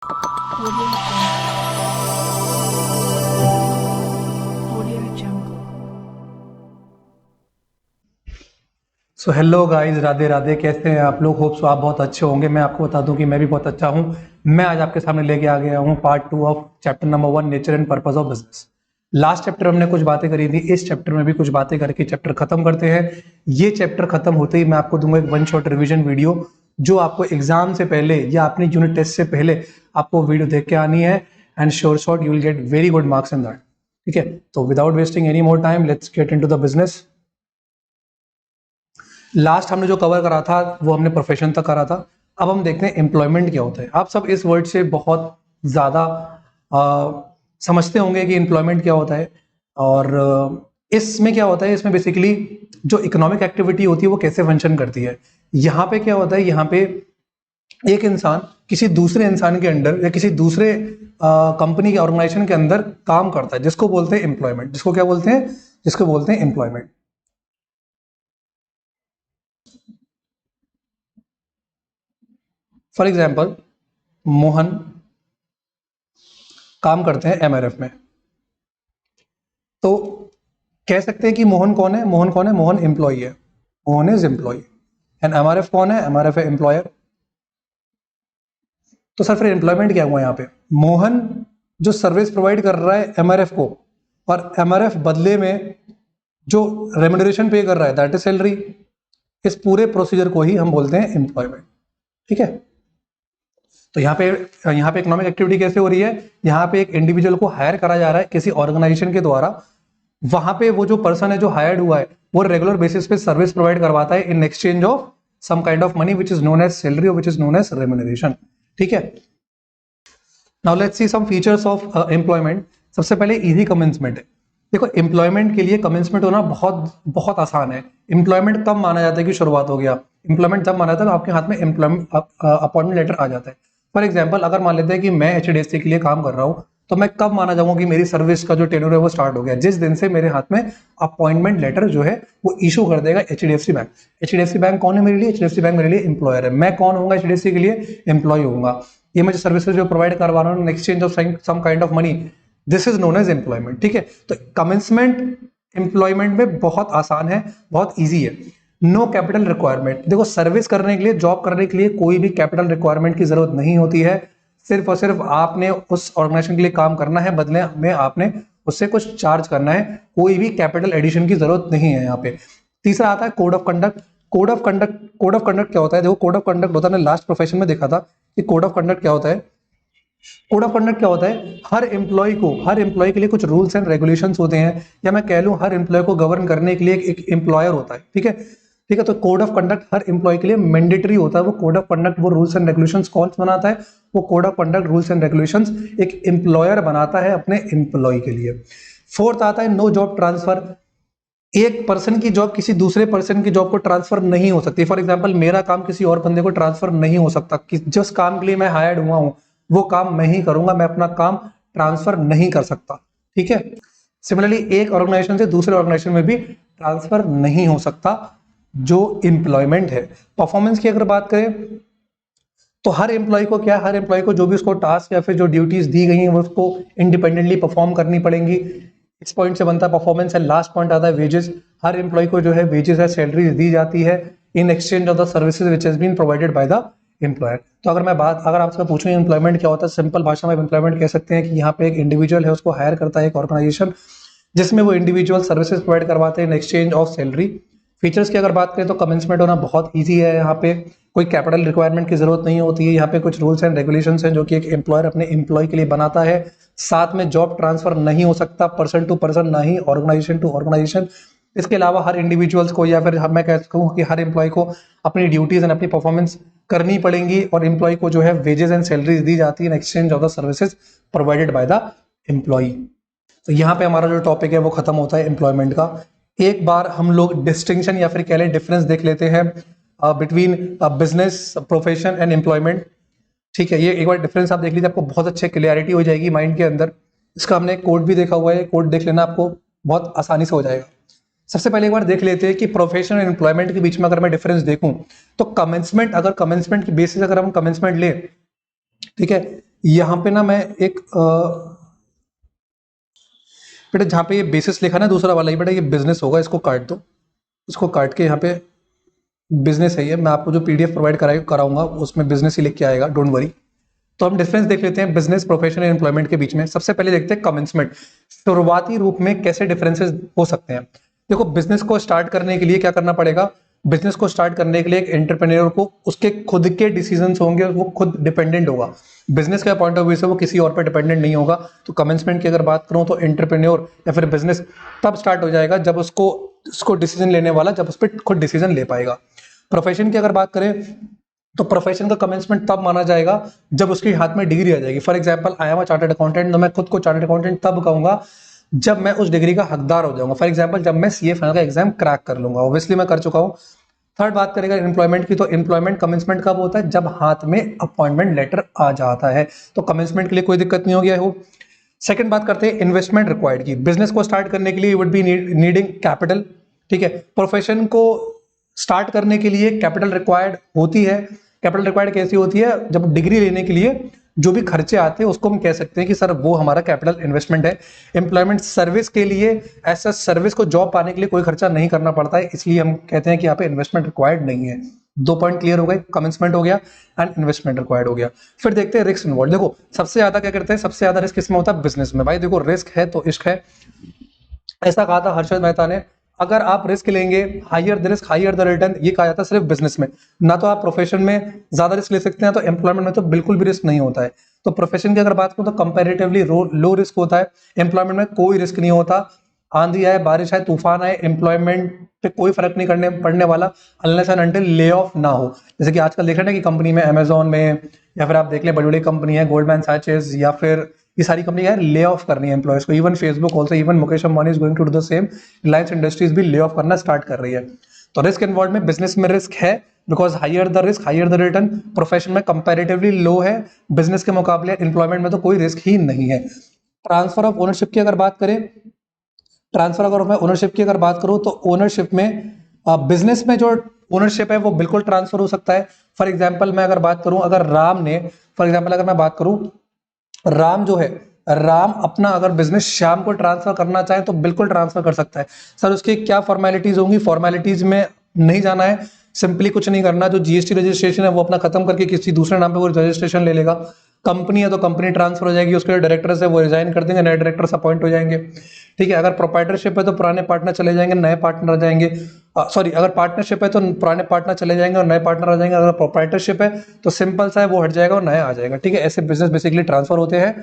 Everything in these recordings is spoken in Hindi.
Audio Jungle. So hello guys, Radhe Radhe. कैसे हैं आप लोग? होप सो आप बहुत अच्छे होंगे। मैं आपको बता दूं कि मैं भी बहुत अच्छा हूं। मैं आज आपके सामने लेके आ गया हूं part 2 of chapter number 1, nature and purpose of business. Last chapter हमने कुछ बातें करी थी, इस चैप्टर में भी कुछ बातें करके चैप्टर खत्म करते हैं। ये चैप्टर खत्म होते ही मैं आपको दूंगा एक वन शॉट रिविजन वीडियो, जो आपको एग्जाम से पहले या अपनी यूनिट टेस्ट से पहले आपको वीडियो देख के आनी है। And sure shot you will get very good marks in that. ठीक है, तो without wasting any more time, let's get into the business. Last हमने जो कवर करा था वो हमने प्रोफेशन तक करा था। अब हम देखते हैं एम्प्लॉयमेंट क्या होता है। आप सब इस वर्ड से बहुत ज्यादा समझते होंगे कि एम्प्लॉयमेंट क्या होता है। और इसमें क्या होता है, इसमें बेसिकली जो इकोनॉमिक एक्टिविटी होती है वो कैसे फंक्शन करती है। यहाँ पे क्या होता है, यहाँ पे एक इंसान किसी दूसरे इंसान के अंडर या किसी दूसरे कंपनी के ऑर्गेनाइजेशन के अंदर काम करता है, जिसको बोलते हैं एम्प्लॉयमेंट। जिसको क्या बोलते हैं? जिसको बोलते हैं एम्प्लॉयमेंट। फॉर एग्जाम्पल, मोहन काम करते हैं एमआरएफ में। तो कह सकते हैं कि मोहन कौन है? मोहन कौन है? मोहन एम्प्लॉय है। Mohan is employ. And MRF कौन है? एमआरएफ है एम्प्लॉयर। तो सर फिर एम्प्लॉयमेंट क्या हुआ यहाँ पे? मोहन जो सर्विस प्रोवाइड कर रहा है एमआरएफ को, और एमआरएफ बदले में जो रेम्युनरेशन पे कर रहा है, दैट इज सैलरी। इस पूरे प्रोसीजर को ही हम बोलते हैं एम्प्लॉयमेंट। ठीक है, तो यहाँ पे इकोनॉमिक एक्टिविटी कैसे हो रही है? यहाँ पे एक इंडिविजुअल को हायर करा जा रहा है किसी ऑर्गेनाइजेशन के द्वारा। वहां पे वो जो पर्सन है जो हायर्ड हुआ है वो रेगुलर बेसिस पे सर्विस प्रोवाइड करवाता है in exchange of some kind of money which is known as salary और which is known as remuneration. ठीक है, now let's see some features of employment. सबसे पहले इजी कमेंसमेंट है। देखो, एम्प्लॉयमेंट के लिए कमेंसमेंट होना बहुत बहुत आसान है। एम्प्लॉयमेंट तब माना जाता है कि शुरुआत हो गया। एम्प्लॉयमेंट तब माना जाता है आपके हाथ में एम्प्लॉयमेंट अपॉइंटमेंट लेटर आ जाता है। फॉर एग्जाम्पल, अगर मान लेते हैं कि मैं एचडीएफसी के लिए काम कर रहा हूँ, तो मैं कब माना जाऊंगा कि मेरी सर्विस का जो टेन्योर है वो स्टार्ट हो गया? जिस दिन से मेरे हाथ में अपॉइंटमेंट लेटर जो है वो इशू कर देगा एचडीएफसी बैंक। एचडीएफसी बैंक कौन है मेरे लिए? एचडीएफसी बैंक मेरे लिए एम्प्लॉयर है। मैं कौन होगा एचडीएफसी के लिए? एम्प्लॉय होऊंगा। ये मैं जो सर्विसेज जो प्रोवाइड करवा रहा हूँ in exchange of some kind of money, this is known as employment. ठीक है, तो कमेंसमेंट एम्प्लॉयमेंट में बहुत आसान है, बहुत ईजी है। No capital requirement. देखो, सर्विस करने के लिए, जॉब करने के लिए कोई भी कैपिटल रिक्वायरमेंट की जरूरत नहीं होती है। सिर्फ और सिर्फ आपने उस ऑर्गेनाइजेशन के लिए काम करना है, बदले में आपने उससे कुछ चार्ज करना है। कोई भी कैपिटल एडिशन की जरूरत नहीं है यहाँ पे। तीसरा आता है code of conduct. Code of conduct क्या होता है? देखो, कोड ऑफ कंडक्ट होता है, हमने लास्ट प्रोफेशन में देखा था कि कोड ऑफ कंडक्ट क्या होता है। कोड ऑफ कंडक्ट क्या होता है? हर एम्प्लॉय के लिए कुछ रूल्स एंड रेगुलेशंस होते हैं, या मैं कह लूं हर एम्प्लॉय को गवर्न करने के लिए एक एम्प्लॉयर होता है। ठीक है, ठीक है, तो कोड ऑफ कंडक्ट हर एम्प्लॉय के लिए मैंडेटरी होता है। वो कोड ऑफ कंडक्ट, वो रूल्स एंड रेगुलेशंस कौन बनाता है? वो code of conduct, rules and regulations एक एम्प्लॉयर बनाता है अपने एम्प्लॉय के लिए। फोर्थ आता है नो जॉब ट्रांसफर। एक पर्सन की जॉब किसी दूसरे पर्सन की जॉब को ट्रांसफर नहीं हो सकती। फॉर एग्जांपल, मेरा काम किसी और बंदे को ट्रांसफर नहीं हो सकता कि जिस काम के लिए मैं हायर्ड हुआ हूं वो काम मैं ही करूंगा, मैं अपना काम ट्रांसफर नहीं कर सकता। ठीक है, सिमिलरली एक ऑर्गेनाइजेशन से दूसरे ऑर्गेनाइजेशन में भी ट्रांसफर नहीं हो सकता जो एम्प्लॉयमेंट है। परफॉर्मेंस की अगर बात करें तो हर एम्प्लॉय को क्या, हर एम्प्लॉय को जो भी उसको टास्क या फिर जो ड्यूटीज दी गई हैं वो उसको इंडिपेंडेंटली परफॉर्म करनी पड़ेंगी। इस पॉइंट से बनता है परफॉर्मेंस। एंड लास्ट पॉइंट आता है वेजेस। हर एम्प्लॉय को जो है वेजेस है, सैलरी दी जाती है in exchange of the services which has been provided by the employer. तो अगर आपसे पूछूं एम्प्लॉयमेंट क्या होता है, सिंपल भाषा में एम्प्लॉयमेंट कह सकते हैं कि यहाँ पे एक इंडिविजुअल है, उसको हायर करता है एक ऑर्गेनाइजेशन, जिसमें वो इंडिविजुअल सर्विसेज प्रोवाइड करवाते हैं इन एक्सचेंज ऑफ सैलरी। फीचर्स की अगर बात करें तो कमेंसमेंट होना बहुत इजी है। यहाँ पे कोई कैपिटल रिक्वायरमेंट की जरूरत नहीं होती है। यहाँ पे कुछ रूल्स एंड रेगुलेशंस हैं जो कि एक एम्प्लॉयर अपने एम्प्लॉय के लिए बनाता है। साथ में जॉब ट्रांसफर नहीं हो सकता पर्सन टू पर्सन, ना ही ऑर्गेनाइजेशन टू ऑर्गेनाइजेशन। इसके अलावा हर इंडिविजुअल्स को, या फिर मैं कह सकूँ कि हर एम्प्लॉय को अपनी ड्यूटीज एंड अपनी परफॉर्मेंस करनी पड़ेंगी, और एम्प्लॉय को जो है वेजेस एंड सैलरीज दी जाती है in exchange of the services provided by the employ. तो यहाँ पे हमारा जो टॉपिक है वो खत्म होता है एम्प्लॉयमेंट का। एक बार हम लोग डिस्टिंक्शन या फिर कह लें डिफरेंस देख लेते हैं between business, profession and employment. ठीक है, ये एक बार डिफरेंस आप देख लीजिए, आपको बहुत अच्छे क्लियरिटी हो जाएगी माइंड के अंदर। इसका हमने कोड भी देखा हुआ है, कोड देख लेना, आपको बहुत आसानी से हो जाएगा। सबसे पहले एक बार देख लेते हैं कि प्रोफेशन और एम्प्लॉयमेंट के बीच में अगर मैं डिफरेंस देखूं तो कमेंसमेंट, अगर कमेंसमेंट की बेसिस अगर हम कमेंसमेंट लें, ठीक है, यहाँ पे ना मैं एक बेटा जहाँ पे ये बेसिस लिखा ना दूसरा वाला, ये बेटा ये बिजनेस होगा, इसको काट दो, इसको काट के यहाँ पे बिजनेस है ये, मैं आपको जो पीडीएफ प्रोवाइड कराऊंगा उसमें बिजनेस ही लिख के आएगा, डोंट वरी। तो हम डिफरेंस देख लेते हैं बिजनेस, प्रोफेशन और एम्प्लॉयमेंट के बीच में। सबसे पहले देखते हैं कमेंसमेंट, शुरुआती रूप में कैसे डिफरेंसेस हो सकते हैं। देखो बिजनेस को स्टार्ट करने के लिए क्या करना पड़ेगा, बिजनेस को स्टार्ट करने के लिए एक एंटरप्रेन्योर को उसके खुद के डिसीजंस होंगे, वो खुद डिपेंडेंट होगा, बिजनेस के पॉइंट ऑफ व्यू से वो किसी और पर डिपेंडेंट नहीं होगा। तो कमेंसमेंट की अगर बात करूं तो एंटरप्रेन्योर या फिर बिजनेस तब स्टार्ट हो जाएगा जब उसको डिसीजन लेने वाला, जब उस पर खुद डिसीजन ले पाएगा। प्रोफेशन की अगर बात करें तो प्रोफेशन का कमेंसमेंट तब माना जाएगा जब उसके हाथ में डिग्री आ जाएगी। For example I am a chartered accountant, तो मैं खुद को चार्टर्ड अकाउंटेंट तब कहूंगा जब मैं उस डिग्री का हकदार हो जाऊंगा। फॉर एग्जांपल जब मैं सीए फाइनल का एग्जाम क्रैक कर लूंगा, ऑब्वियसली मैं कर चुका हूं। थर्ड बात करेगा एम्प्लॉयमेंट की, तो एम्प्लॉयमेंट कमेंसमेंट कब होता है, जब हाथ में अपॉइंटमेंट लेटर आ जाता है, तो कमेंसमेंट के लिए कोई दिक्कत नहीं हो गया हो। सेकंड बात करते हैं इन्वेस्टमेंट रिक्वायर्ड की। बिजनेस को स्टार्ट करने के लिए you would be needing capital, ठीक है। प्रोफेशन को स्टार्ट करने के लिए कैपिटल रिक्वायर्ड होती है। कैपिटल रिक्वायर्ड कैसी होती है, जब डिग्री लेने के लिए जो भी खर्चे आते हैं उसको हम कह सकते हैं कि सर वो हमारा कैपिटल इन्वेस्टमेंट है। एम्प्लॉयमेंट सर्विस के लिए, ऐसा सर्विस को जॉब पाने के लिए कोई खर्चा नहीं करना पड़ता है, इसलिए हम कहते हैं कि यहाँ पे इन्वेस्टमेंट रिक्वायर्ड नहीं है। दो पॉइंट क्लियर हो गए, कमेंसमेंट हो गया एंड इन्वेस्टमेंट रिक्वायर्ड हो गया। फिर देखते हैं रिस्क इन्वॉल्व। देखो सबसे ज्यादा क्या करते हैं, सबसे ज्यादा रिस्क किसमें होता है, बिजनेस में। भाई देखो रिस्क है तो इश्क है, ऐसा कहा था हर्षद मेहता ने, अगर आप रिस्क लेंगे higher the risk higher the return, ये कहा जाता है सिर्फ बिजनेस में। ना तो आप प्रोफेशन में ज्यादा रिस्क ले सकते हैं, तो एम्प्लॉयमेंट में तो बिल्कुल भी रिस्क नहीं होता है। तो प्रोफेशन की अगर बात करूं तो कंपैरेटिवली लो रिस्क होता है, एम्प्लॉयमेंट में कोई रिस्क नहीं होता। आंधी आए, बारिश आए, तूफान आए, एम्प्लॉयमेंट पे कोई फर्क नहीं पड़ने वाला unless and until lay off ना हो। जैसे कि आजकल देख रहे हैं कि कंपनी में, अमेजोन में, या फिर आप देख लें बड़ी बड़ी कंपनी है गोल्डमैन सैचेस, या फिर ये सारी कंपनी यार ले ऑफ करनी है एम्प्लॉयज को। Even Facebook also, even Mukesh Ambani is going to do the same, Reliance industries भी ले ऑफ करना स्टार्ट कर रही है। तो रिस्क इन्वॉल्व में बिजनेस में रिस्क है, because higher the risk higher the return. Profession में कंपैरेटिवली लो है बिजनेस के मुकाबले, एम्प्लॉयमेंट में तो कोई रिस्क ही नहीं है। ट्रांसफर ऑफ ओनरशिप की अगर बात करें, ट्रांसफर अगर मैं ओनरशिप की अगर बात करूं तो ओनरशिप में बिजनेस में जो ओनरशिप है वो बिल्कुल ट्रांसफर हो सकता है। फॉर एग्जांपल मैं अगर बात करूं, अगर राम ने, फॉर एग्जांपल अगर मैं बात करूं, राम जो है, राम अपना अगर बिजनेस श्याम को ट्रांसफर करना चाहे तो बिल्कुल ट्रांसफर कर सकता है। सर उसकी क्या फॉर्मेलिटीज होंगी, फॉर्मेलिटीज में नहीं जाना है, सिंपली कुछ नहीं करना, जो जीएसटी रजिस्ट्रेशन है वो अपना खत्म करके किसी दूसरे नाम पे वो रजिस्ट्रेशन ले लेगा। कंपनी है तो कंपनी ट्रांसफर हो जाएगी, उसके जो डायरेक्टर्स है वो रिजाइन कर देंगे, नए डायरेक्टर्स अपॉइंट हो जाएंगे, ठीक है। अगर प्रोप्राइटरशिप है तो पुराने पार्टनर चले जाएंगे, नए पार्टनर आ जाएंगे। सॉरी, अगर पार्टनरशिप है तो पुराने पार्टनर चले जाएंगे और नए पार्टनर आ जाएंगे। अगर प्रोप्राइटरशिप है तो सिंपल सा है, वो हट जाएगा और नया आ जाएगा, ठीक है। ऐसे बिजनेस बेसिकली ट्रांसफर होते हैं।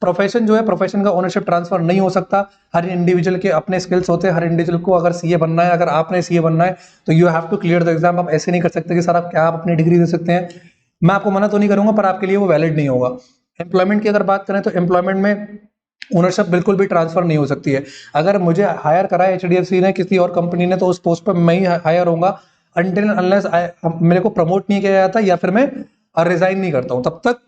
प्रोफेशन जो है, प्रोफेशन का ओनरशिप ट्रांसफर नहीं हो सकता। हर इंडिविजुअल के अपने स्किल्स होते हैं, हर इंडिविजुअल को अगर सीए बनना है, अगर आपने सीए बनना है तो you have to clear the exam. आप ऐसे नहीं कर सकते कि सर आप क्या आप अपनी डिग्री दे सकते हैं, मैं आपको मना तो नहीं करूंगा पर आपके लिए वो वैलिड नहीं होगा। एम्प्लॉयमेंट की अगर बात करें तो एम्प्लॉयमेंट में ओनरशिप बिल्कुल भी ट्रांसफर नहीं हो सकती है। अगर मुझे हायर करा है एचडीएफसी ने, किसी और कंपनी ने, तो उस पोस्ट पर मैं ही हायर होऊंगा अनटिल अनलेस मेरे को प्रमोट नहीं किया जाता या फिर मैं रिजाइन नहीं करता हूं, तब तक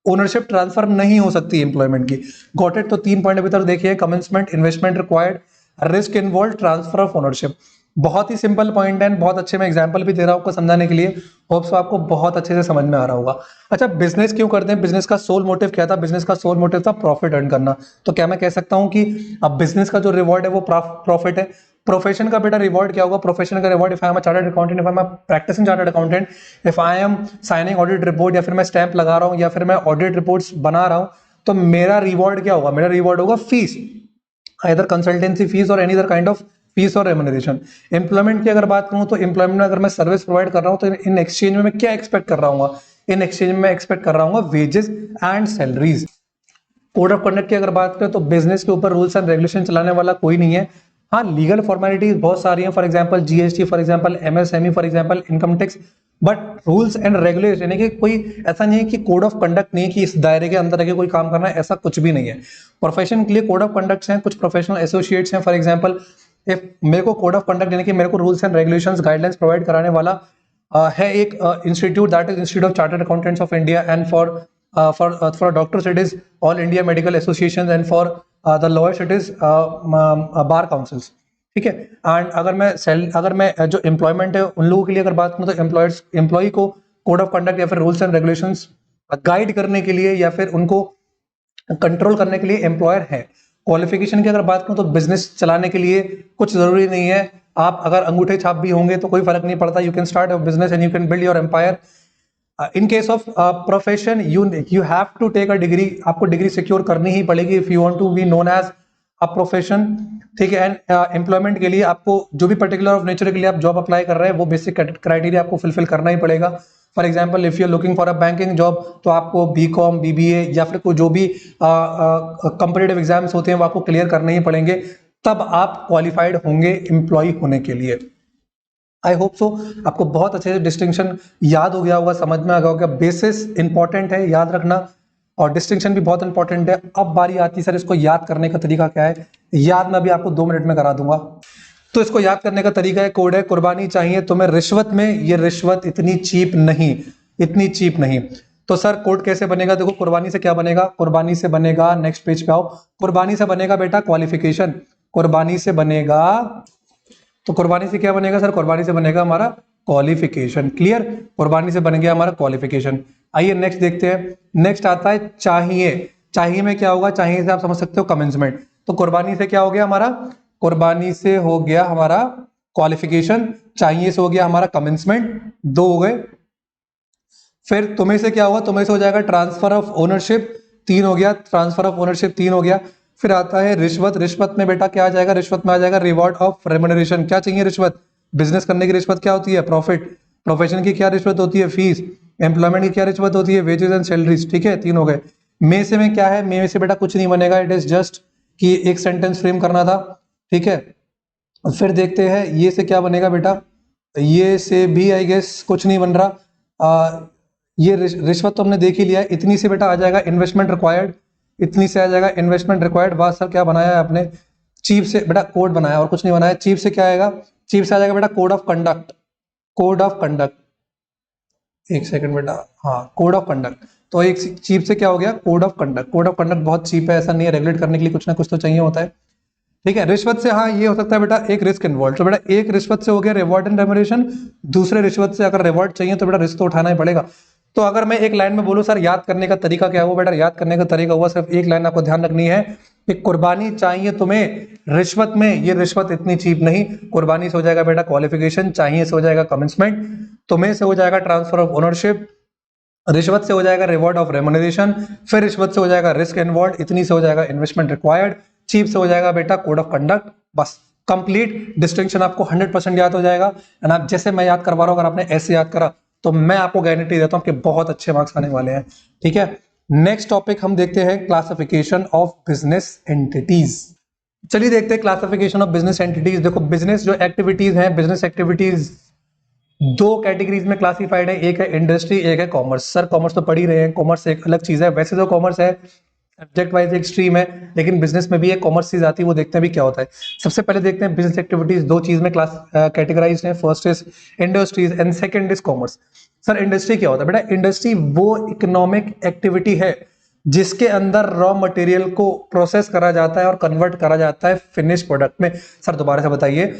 ओनरशिप ट्रांसफर नहीं हो सकती एम्प्लॉयमेंट की। Got it. तो 3 पॉइंट अभी तक देखिए, commencement, investment required, risk involve, transfer of ownership. बहुत ही सिंपल पॉइंट है, बहुत अच्छे मैं एग्जांपल भी दे रहा हूं आपको समझाने के लिए, होप्स आपको बहुत अच्छे से समझ में आ रहा होगा। अच्छा, बिजनेस क्यों करते हैं, बिजनेस का सोल मोटिव क्या था, बिजनेस का सोल मोटिव था प्रॉफिट अर्न करना। तो क्या मैं कह सकता हूं कि अब बिजनेस का जो रिवॉर्ड है वो प्रॉफिट है। प्रोफेशन का बेटा रिवॉर्ड क्या होगा, प्रोफेशन का reward, if I am a chartered accountant, if I am practising chartered accountant, if I am signing audit report, या फिर मैं स्टैंप लगा रहा हूं, या फिर मैं ऑडिट रिपोर्ट्स बना रहा हूं, तो मेरा रिवॉर्ड क्या होगा, मेरा रिवॉर्ड होगा फीस, आइदर कंसल्टेंसी फीस और any other kind of fees और रेम्युनरेशन। एम्प्लॉयमेंट की अगर बात करूं तो एम्प्लॉयमेंट में अगर मैं सर्विस प्रोवाइड कर रहा हूं तो इन एक्सचेंज में मैं क्या एक्सपेक्ट कर रहा हूं, इन एक्सचेंज में मैं एक्सपेक्ट कर रहा हूं wages and salaries. Code of conduct की अगर बात करें तो बिजनेस के ऊपर रूल्स एंड रेगुलेशन चलाने वाला कोई नहीं है। हाँ, लीगल फॉर्मेलिटीज बहुत सारी हैं, for example GST, for example MSME, for example income tax, but rules and regulation यानी कि कोई ऐसा नहीं है कि कोड ऑफ कंडक्ट नहीं, कि इस दायरे के अंदर रह कोई काम करना है, ऐसा कुछ भी नहीं है। प्रोफेशन के लिए कोड ऑफ कंडक्ट्स हैं, कुछ प्रोफेशनल एसोसिएट्स हैं। फॉर एग्जांपल इफ मेरे को कोड ऑफ कंडक्ट यानी कि मेरे को rules and regulations guidelines provide कराने वाला है एक institute, that is institute of chartered accountants of India, and for doctors it is all India medical associations, and for the lawyers it is bar councils, ठीक है। एंड अगर मैं जो एम्प्लॉयमेंट है उन लोगों के लिए अगर बात करूं तो एम्प्लॉय को कोड ऑफ कंडक्ट या फिर रूल्स एंड रेगुलेशंस गाइड करने के लिए या फिर उनको कंट्रोल करने के लिए एम्प्लॉयर है। क्वालिफिकेशन की अगर बात करूं तो बिजनेस चलाने के लिए कुछ जरूरी नहीं है, आप अगर अंगूठे छाप भी होंगे तो कोई फर्क नहीं पड़ता, you can start a business and you can build your empire. In case of profession you have to take a degree, आपको डिग्री सिक्योर करनी ही पड़ेगी if you want to be known as a profession, ठीक है। एंड एम्प्लॉयमेंट के लिए आपको जो भी पर्टिकुलर ऑफ नेचर के लिए आप जॉब अप्लाई कर रहे हैं वो बेसिक क्राइटेरिया आपको फुलफिल करना ही पड़ेगा। For example if you are looking for a banking job तो आपको बीकॉम, बीबीए या फिर कोई जो भी कॉम्पिटिटिव एग्जाम्स होते हैं वो आपको क्लियर करने ही पड़ेंगे, तब आप क्वालिफाइड होंगे एम्प्लॉय होने के लिए। आई होप सो आपको बहुत अच्छे से डिस्टिंक्शन याद हो गया होगा, समझ में आ गया होगा। बेसिस इंपॉर्टेंट है याद रखना और डिस्टिंक्शन भी बहुत इंपॉर्टेंट है। अब बारी आती है सर इसको याद करने का तरीका क्या है। याद मैं अभी आपको 2 मिनट में करा दूंगा। तो इसको याद करने का तरीका है, कोड है कुर्बानी चाहिए तुम्हें रिश्वत में, ये रिश्वत इतनी चीप नहीं, इतनी चीप नहीं। तो सर कोड कैसे बनेगा, देखो कुर्बानी से क्या बनेगा, कुर्बानी से बनेगा, नेक्स्ट पेज पे आओ, कुर्बानी से बनेगा बेटा क्वालिफिकेशन, कुर्बानी से बनेगा, तो कुर्बानी से क्या बनेगा सर, कुर्बानी से बनेगा हमारा क्वालिफिकेशन। क्लियर, कुर्बानी से बन गया हमारा क्वालिफिकेशन। आइए नेक्स्ट देखते हैं। नेक्स्ट आता है चाहिए। चाहिए में क्या होगा, चाहिए से आप समझ सकते हो कमेंसमेंट। तो कुर्बानी से क्या हो गया हमारा, कुर्बानी से हो गया हमारा क्वालिफिकेशन, चाहिए से हो गया हमारा कमेंसमेंट, 2 हो गए। फिर तुम्हें से क्या होगा, तुम्हें से हो जाएगा ट्रांसफर ऑफ ओनरशिप, 3 हो गया, ट्रांसफर ऑफ ओनरशिप 3 हो गया। फिर आता है रिश्वत, रिश्वत में बेटा क्या आ जाएगा, रिश्वत में आ जाएगा रिवॉर्ड ऑफ रेम्युनरेशन। क्या चाहिए रिश्वत, बिजनेस करने की रिश्वत क्या होती है, प्रॉफिट। प्रोफेशन की क्या रिश्वत होती है, फीस। एम्प्लॉयमेंट की क्या रिश्वत होती है, वेजेस एंड सैलरीज। ठीक है, 3 हो गए। में से में क्या है, में से बेटा कुछ नहीं बनेगा, इट इज जस्ट कि एक सेंटेंस फ्रेम करना था। ठीक है, फिर देखते हैं ये से क्या बनेगा बेटा, ये से भी आई गेस कुछ नहीं बन रहा। ये रिश्वत तो हमने देख ही लिया है। इतनी से बेटा आ जाएगा इन्वेस्टमेंट रिक्वायर्ड, इतनी से आ जाएगा इन्वेस्टमेंट रिक्वायर्ड। बाद सर क्या बनाया है आपने, चीफ से बेटा कोड बनाया और कुछ नहीं बनाया। चीफ से क्या आएगा, चीफ से आ जाएगा बेटा code of conduct, code of conduct. एक सेकंड बेटा, हाँ कोड ऑफ कंडक्ट। तो एक चीफ से क्या हो गया, code of conduct. Code of conduct बहुत चीप है, ऐसा नहीं है, रेगुलेट करने के लिए कुछ ना कुछ तो चाहिए होता है। ठीक है, रिश्वत से हाँ ये हो सकता है बेटा एक रिस्क इन्वॉल्व। तो बेटा एक रिश्वत से हो गया रिवॉर्ड एंड रेम्युनरेशन, दूसरे रिश्वत से अगर रिवॉर्ड चाहिए तो बेटा रिस्क तो उठाना ही पड़ेगा। तो अगर मैं एक लाइन में बोलूं सर याद करने का तरीका क्या हुआ, बेटा याद करने का तरीका हुआ सिर्फ एक लाइन आपको ध्यान रखनी है कि कुर्बानी चाहिए तुम्हें रिश्वत में, ये रिश्वत इतनी चीप नहीं। कुर्बानी से हो जाएगा बेटा क्वालिफिकेशन, चाहिए से हो जाएगा कमिटमेंट, तुम्हें से हो जाएगा ट्रांसफर ऑफ ओनरशिप, रिश्वत से हो जाएगा रिवॉर्ड ऑफ रेम्युनरेशन, फिर रिश्वत से हो जाएगा रिस्क इन्वॉल्व, इतनी से हो जाएगा इन्वेस्टमेंट रिक्वायर्ड, चीफ से हो जाएगा बेटा कोड ऑफ कंडक्ट। बस कंप्लीट डिस्टिंक्शन आपको 100% याद हो जाएगा। एंड आप जैसे मैं याद करवा रहा हूं, अगर आपने ऐसे याद करा तो मैं आपको गारंटी देता हूं कि बहुत अच्छे मार्क्स आने वाले हैं। ठीक है, नेक्स्ट टॉपिक हम देखते हैं क्लासिफिकेशन ऑफ बिजनेस एंटिटीज। चलिए देखते हैं क्लासिफिकेशन ऑफ बिजनेस एंटिटीज। देखो बिजनेस जो एक्टिविटीज हैं, बिजनेस एक्टिविटीज 2 कैटेगरीज में क्लासिफाइड है, एक है इंडस्ट्री, एक है कॉमर्स। सर कॉमर्स तो पढ़ ही रहे हैं, कॉमर्स एक अलग चीज है। वैसे तो कॉमर्स है सब्जेक्ट वाइज एक स्ट्रीम है, लेकिन बिजनेस में भी एक कॉमर्स चीज आती है, वो देखते हैं भी क्या होता है। सबसे पहले देखते हैं बिजनेस एक्टिविटीज 2 चीज में क्लास कैटेगराइज है, first is industries and second is commerce. Sir industry क्या होता है बेटा, इंडस्ट्री वो इकोनॉमिक एक्टिविटी है जिसके अंदर रॉ मटेरियल को प्रोसेस करा जाता है और कन्वर्ट करा जाता है फिनिश प्रोडक्ट में। सर दोबारा से बताइए,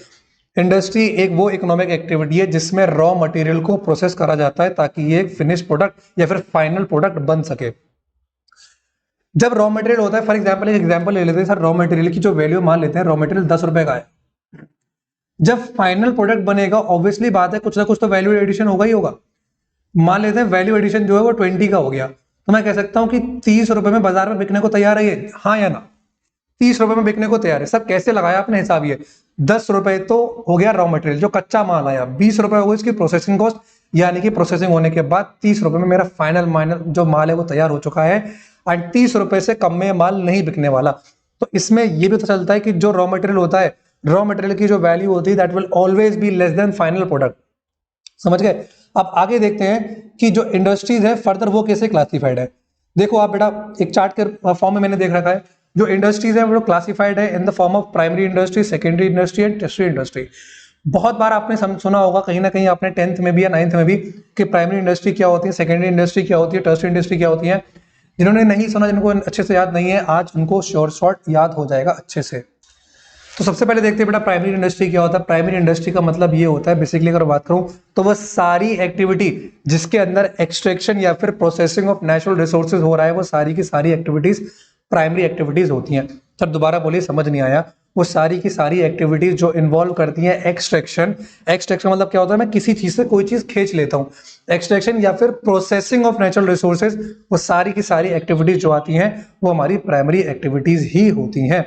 इंडस्ट्री एक वो इकोनॉमिक एक्टिविटी है जिसमें रॉ मटेरियल को प्रोसेस करा जाता है ताकि ये एक फिनिश प्रोडक्ट या फिर फाइनल प्रोडक्ट बन सके। जब रॉ मटेरियल होता है, फॉर एग्जांपल एक एग्जांपल ले लेते हैं सर, रॉ मटेरियल की जो वैल्यू मान लेते हैं, रॉ मटेरियल 10 रुपए का है। जब फाइनल प्रोडक्ट बनेगा ऑब्वियसली बात है कुछ ना कुछ तो वैल्यू एडिशन होगा ही होगा। मान लेते हैं वैल्यू एडिशन जो है वो 20 का हो गया, तो मैं कह सकता हूं कि 30 रुपए में बाजार में बिकने को तैयार है ये, हाँ या ना। 30 रुपए में बिकने को तैयार है। सर कैसे लगाया आपने हिसाब, ये 10 रुपए तो हो गया रॉ मटेरियल जो कच्चा माल आया, 20 रुपए हो गई इसकी प्रोसेसिंग कॉस्ट, यानी कि प्रोसेसिंग होने के बाद 30 रुपए में मेरा फाइनल जो माल है वो तैयार हो चुका है और 30 रुपए से कम में माल नहीं बिकने वाला। तो इसमें ये भी पता चलता है कि जो रॉ मटेरियल होता है, रॉ मटेरियल की जो वैल्यू होती है that will always be less than final product. समझ गए। अब आगे देखते हैं कि जो इंडस्ट्रीज है फर्दर वो कैसे क्लासिफाइड है। देखो आप बेटा एक चार्ट के फॉर्म में मैंने देख रखा है, जो इंडस्ट्रीज है वो क्लासिफाइड है in the form of primary industry, secondary industry and tertiary industry. बहुत बार आपने सुना होगा कहीं ना कहीं आपने 10th में भी या 9th में भी कि प्राइमरी इंडस्ट्री क्या होती है, सेकेंडरी इंडस्ट्री क्या होती है, टर्शियरी इंडस्ट्री क्या होती है। जिन्होंने नहीं सुना, जिनको अच्छे से याद नहीं है, आज उनको शॉर्ट याद हो जाएगा अच्छे से। तो सबसे पहले देखते हैं बेटा प्राइमरी इंडस्ट्री क्या होता है। प्राइमरी इंडस्ट्री का मतलब ये होता है, बेसिकली अगर बात करूं तो वह सारी एक्टिविटी जिसके अंदर एक्सट्रैक्शन या फिर प्रोसेसिंग ऑफ नेचुरल रिसोर्सेज हो रहा है, वो सारी की सारी एक्टिविटीज प्राइमरी एक्टिविटीज होती हैं। सर दोबारा बोलिए, समझ नहीं आया। वो सारी की सारी एक्टिविटीज जो इन्वॉल्व करती हैं एक्सट्रैक्शन, एक्सट्रैक्शन मतलब क्या होता है, मैं किसी चीज से कोई चीज खींच लेता हूं, एक्सट्रैक्शन या फिर प्रोसेसिंग ऑफ नेचुरल रिसोर्सेज, वो सारी की सारी एक्टिविटीज जो आती हैं वो हमारी प्राइमरी एक्टिविटीज ही होती हैं।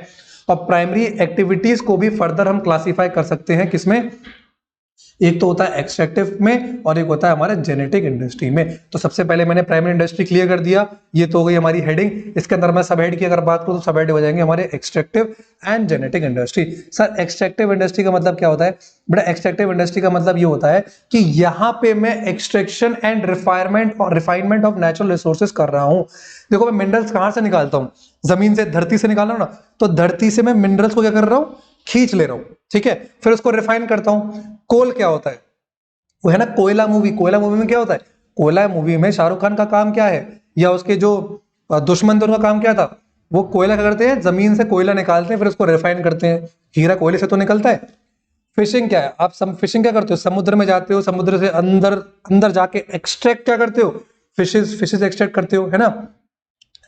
और प्राइमरी एक्टिविटीज को भी फर्दर हम क्लासिफाई कर सकते हैं किसमें, एक तो होता है एक्सट्रैक्टिव में और एक होता है हमारे जेनेटिक इंडस्ट्री में। तो सबसे पहले मैंने प्राइमरी इंडस्ट्री क्लियर कर दिया, ये तो हो गई हमारी हेडिंग। इसके अंदर मैं सब हेड की अगर बात करूं तो सब हेड हो जाएंगे हमारे extractive and genetic industry. Sir extractive industry का मतलब क्या होता है बेटा? एक्सट्रैक्टिव इंडस्ट्री का मतलब ये होता है कि यहां पे मैं extraction and refinement of natural resources कर रहा हूं। देखो मैं मिनरल्स कहां से निकालता हूं, जमीन से, धरती से निकाल रहा हूं ना, तो धरती से मैं मिनरल्स को क्या कर रहा हूं, खींच ले रहा हूं, ठीक है, फिर उसको रिफाइन करता हूं। कोल क्या होता है, वो है ना कोयला मूवी। कोयला मूवी में क्या होता है, कोयला मूवी में शाहरुख खान का काम क्या है, या उसके जो दुश्मन थे उनका काम क्या था, वो कोयला क्या करते हैं, जमीन से कोयला निकालते हैं फिर उसको रिफाइन करते हैं। हीरा कोयले से तो निकलता है। फिशिंग क्या है, आप फिशिंग क्या करते हो, समुद्र में जाते हो, समुद्र से अंदर अंदर जाके एक्सट्रैक्ट क्या करते हो, फिशेस एक्सट्रैक्ट करते हो, है ना,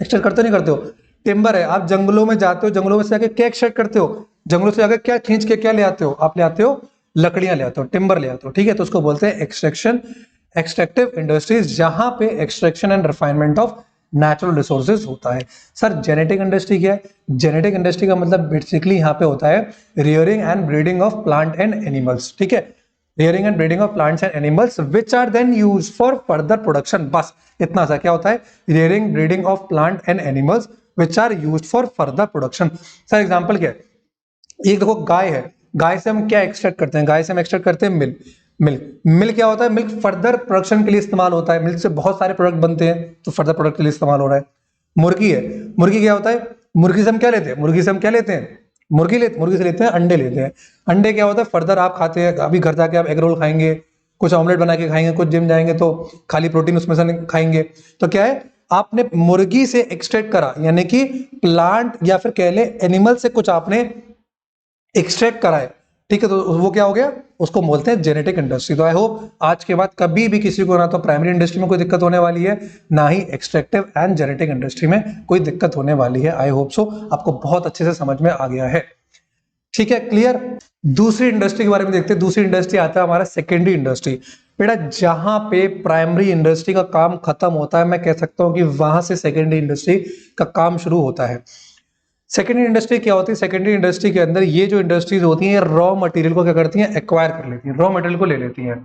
एक्सट्रैक्ट करते नहीं करते हो। टिम्बर है, आप जंगलों में जाते हो, जंगलों में से जाके क्या एक्सट्रैक्ट करते हो, जंगलों से जाके क्या खींच के क्या ले आते हो, आप ले आते हो लकड़ियां ले आते हो, टिम्बर ले आते हो, ठीक है, तो उसको बोलते हैं एक्सट्रैक्शन, एक्सट्रैक्टिव इंडस्ट्रीज, जहां पे extraction and refinement of natural resources होता है। सर जेनेटिक इंडस्ट्री क्या है? जेनेटिक इंडस्ट्री का मतलब बेसिकली यहाँ पे होता है rearing and breeding of plant and animals, ठीक है, rearing and breeding of plants and animals which are then used for further production। बस इतना सा क्या होता है, rearing breeding of plant and animals which are used for further production। Sir example क्या है, एक देखो गाय है, गाय से हम क्या एक्सट्रैक्ट करते हैं, गाय से हम एक्सट्रैक्ट करते हैं मिल्क। मिल्क क्या होता है, मिल्क फर्दर प्रोडक्शन के लिए इस्तेमाल होता है, मिल्क से बहुत सारे प्रोडक्ट बनते हैं तो फर्दर प्रोडक्ट के लिए इस्तेमाल हो रहा है। मुर्गी है, मुर्गी क्या होता है, मुर्गी से हम क्या लेते हैं, मुर्गी से हम क्या लेते हैं, मुर्गी से लेते हैं अंडे लेते हैं। अंडे क्या होता है, फर्दर आप खाते हैं, अभी घर जाके आप एग रोल खाएंगे, कुछ ऑमलेट बना के खाएंगे, कुछ जिम जाएंगे तो खाली प्रोटीन उसमें से खाएंगे। तो क्या है, आपने मुर्गी से एक्सट्रैक्ट करा, यानी कि प्लांट या फिर कह ले एनिमल से कुछ आपने एक्सट्रैक्ट करा है, ठीक है, तो वो क्या हो गया, उसको बोलते हैं जेनेटिक इंडस्ट्री। तो आई होप आज के बाद कभी भी किसी को ना तो प्राइमरी इंडस्ट्री में कोई दिक्कत होने वाली है, ना ही एक्सट्रैक्टिव एंड जेनेटिक इंडस्ट्री में कोई दिक्कत होने वाली है। आई होप सो आपको बहुत अच्छे से समझ में आ गया है, ठीक है, क्लियर। दूसरी इंडस्ट्री के बारे में देखते हैं। दूसरी इंडस्ट्री आता है हमारा सेकेंडरी इंडस्ट्री। बेटा जहां पे प्राइमरी इंडस्ट्री का काम खत्म होता है, मैं कह सकता हूं कि वहां से सेकेंडरी इंडस्ट्री का काम शुरू होता है। सेकेंडरी इंडस्ट्री क्या होती है, सेकेंडरी इंडस्ट्री के अंदर ये जो इंडस्ट्रीज होती हैं रॉ मटेरियल को क्या करती हैं, एक्वायर कर लेती हैं, रॉ मटेरियल को ले लेती हैं,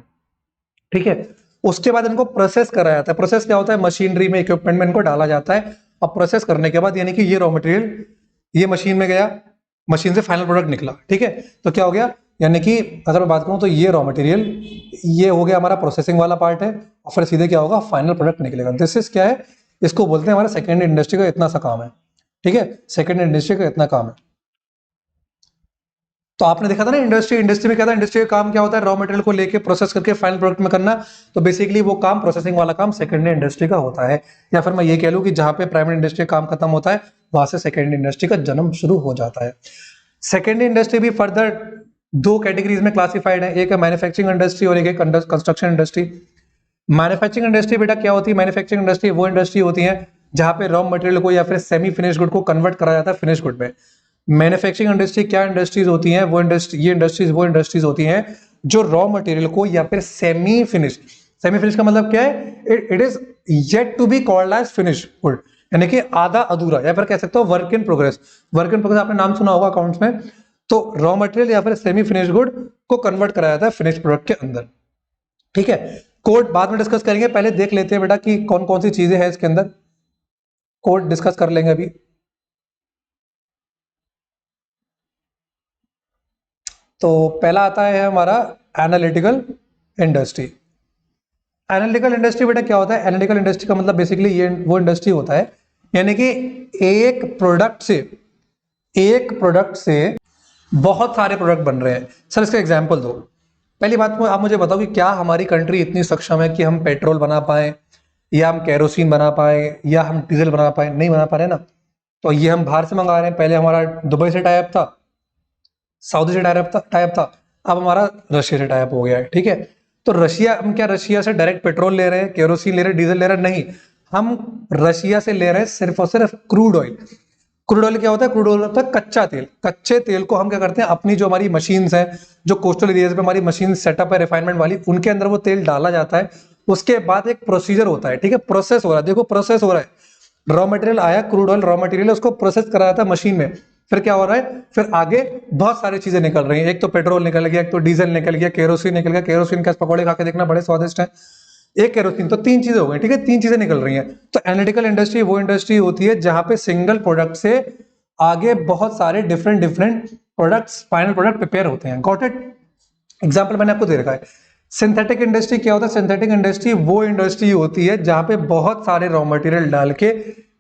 ठीक है, उसके बाद इनको प्रोसेस कराया जाता है। प्रोसेस क्या होता है, मशीनरी में, इक्विपमेंट में इनको डाला जाता है, और प्रोसेस करने के बाद यानी कि ये रॉ मटेरियल ये मशीन में गया, मशीन से फाइनल प्रोडक्ट निकला, ठीक है, तो क्या हो गया, यानी कि अगर मैं बात करूं तो ये रॉ मटेरियल ये हो गया हमारा प्रोसेसिंग वाला पार्ट है, और फिर सीधे क्या होगा, फाइनल प्रोडक्ट निकलेगा। दिस इज क्या है, इसको बोलते हैं हमारा सेकेंडरी इंडस्ट्री का इतना सा काम है, ठीक है, सेकेंडरी इंडस्ट्री का इतना काम है। तो आपने देखा था ना इंडस्ट्री में क्या था, इंडस्ट्री का काम क्या होता है, रॉ मटेरियल को लेके प्रोसेस करके फाइनल प्रोडक्ट में करना। तो बेसिकली वो काम, प्रोसेसिंग वाला काम सेकेंडरी इंडस्ट्री का होता है, या फिर मैं ये कह लूं कि जहां पे प्राइमरी इंडस्ट्री का काम खत्म होता है वहां से सेकेंडरी इंडस्ट्री का जन्म शुरू हो जाता है। सेकेंडरी इंडस्ट्री भी फर्दर दो कैटेगरीज में क्लासिफाइड है, एक है मैन्युफैक्चरिंग इंडस्ट्री और एक है कंस्ट्रक्शन इंडस्ट्री। मैन्युफैक्चरिंग इंडस्ट्री बेटा क्या होती है, मैन्युफैक्चरिंग इंडस्ट्री वो इंडस्ट्री होती है जहां पे रॉ मटेरियल को या फिर सेमी फिनिश गुड को कन्वर्ट करा जाता है फिनिश गुड में। मैन्युफैक्चरिंग इंडस्ट्री क्या इंडस्ट्रीज होती हैं, वो इंडस्ट्रीज होती हैं जो रॉ मटेरियल को या फिर सेमी फिनिश का मतलब क्या है, it is yet to be called as finish good, यानी कि आधा अधूरा, या फिर कह सकते हो work in progress. Work in progress आपने नाम सुना होगा अकाउंट्स में। तो रॉ मटेरियल या फिर सेमी फिनिश गुड को कन्वर्ट कराया जाता है फिनिश प्रोडक्ट के अंदर, ठीक है। कोड बाद में डिस्कस करेंगे, पहले देख लेते हैं बेटा कि कौन कौन सी चीजें हैं इसके अंदर, कोड डिस्कस कर लेंगे अभी। तो पहला आता है हमारा एनालिटिकल इंडस्ट्री। एनालिटिकल इंडस्ट्री बेटा क्या होता है, एनालिटिकल इंडस्ट्री का मतलब बेसिकली ये वो इंडस्ट्री होता है, यानी कि एक प्रोडक्ट से बहुत सारे प्रोडक्ट बन रहे हैं। सर इसका एग्जांपल दो। पहली बात आप मुझे बताओ कि क्या हमारी कंट्री इतनी सक्षम है कि हम पेट्रोल बना पाए, या हम केरोसिन बना पाए, या हम डीजल बना पाए? नहीं बना पा रहे ना। तो ये हम बाहर से मंगा रहे हैं, पहले हमारा दुबई से टाई अप था, सऊदी से टाइप था, अब हमारा रशिया से टाइप हो गया है, ठीक है। तो रशिया, हम क्या रशिया से डायरेक्ट पेट्रोल ले रहे हैं, केरोसिन ले रहे हैं, डीजल ले रहे हैं? नहीं, हम रशिया से ले रहे हैं सिर्फ और सिर्फ क्रूड ऑयल। क्रूड ऑयल क्या होता है? क्रूड ऑयल होता है कच्चा तेल। कच्चे तेल को हम क्या करते हैं, अपनी जो हमारी मशीन्स हैं, जो कोस्टल एरियाज पे हमारी मशीन सेटअप है रिफाइनमेंट वाली, उनके अंदर वो तेल डाला जाता है। उसके बाद एक प्रोसीजर होता है, ठीक है, प्रोसेस हो रहा है, देखो प्रोसेस हो रहा है, रॉ मटेरियल आया, क्रूड ऑयल रॉ मटेरियल, उसको प्रोसेस करा जाता है मशीन में। फिर क्या हो रहा है, फिर आगे बहुत सारी चीजें निकल रही हैं, एक तो पेट्रोल निकल गया, एक तो डीजल निकल गया, केरोसिन निकल गया। केरोसिन के पकौड़े खा के देखना, बड़े स्वादिष्ट है। एक केरोसिन, तो तीन चीजें हो गई, ठीक है, तीन चीजें निकल रही हैं। तो एनालिटिकल इंडस्ट्री वो इंडस्ट्री होती है जहां पे सिंगल प्रोडक्ट से आगे बहुत सारे different different products, final product prepare होते हैं। Got it? एग्जाम्पल मैंने आपको दे रखा है। सिंथेटिक इंडस्ट्री क्या होता है? सिंथेटिक इंडस्ट्री वो इंडस्ट्री होती है जहां पे बहुत सारे रॉ मटेरियल डाल के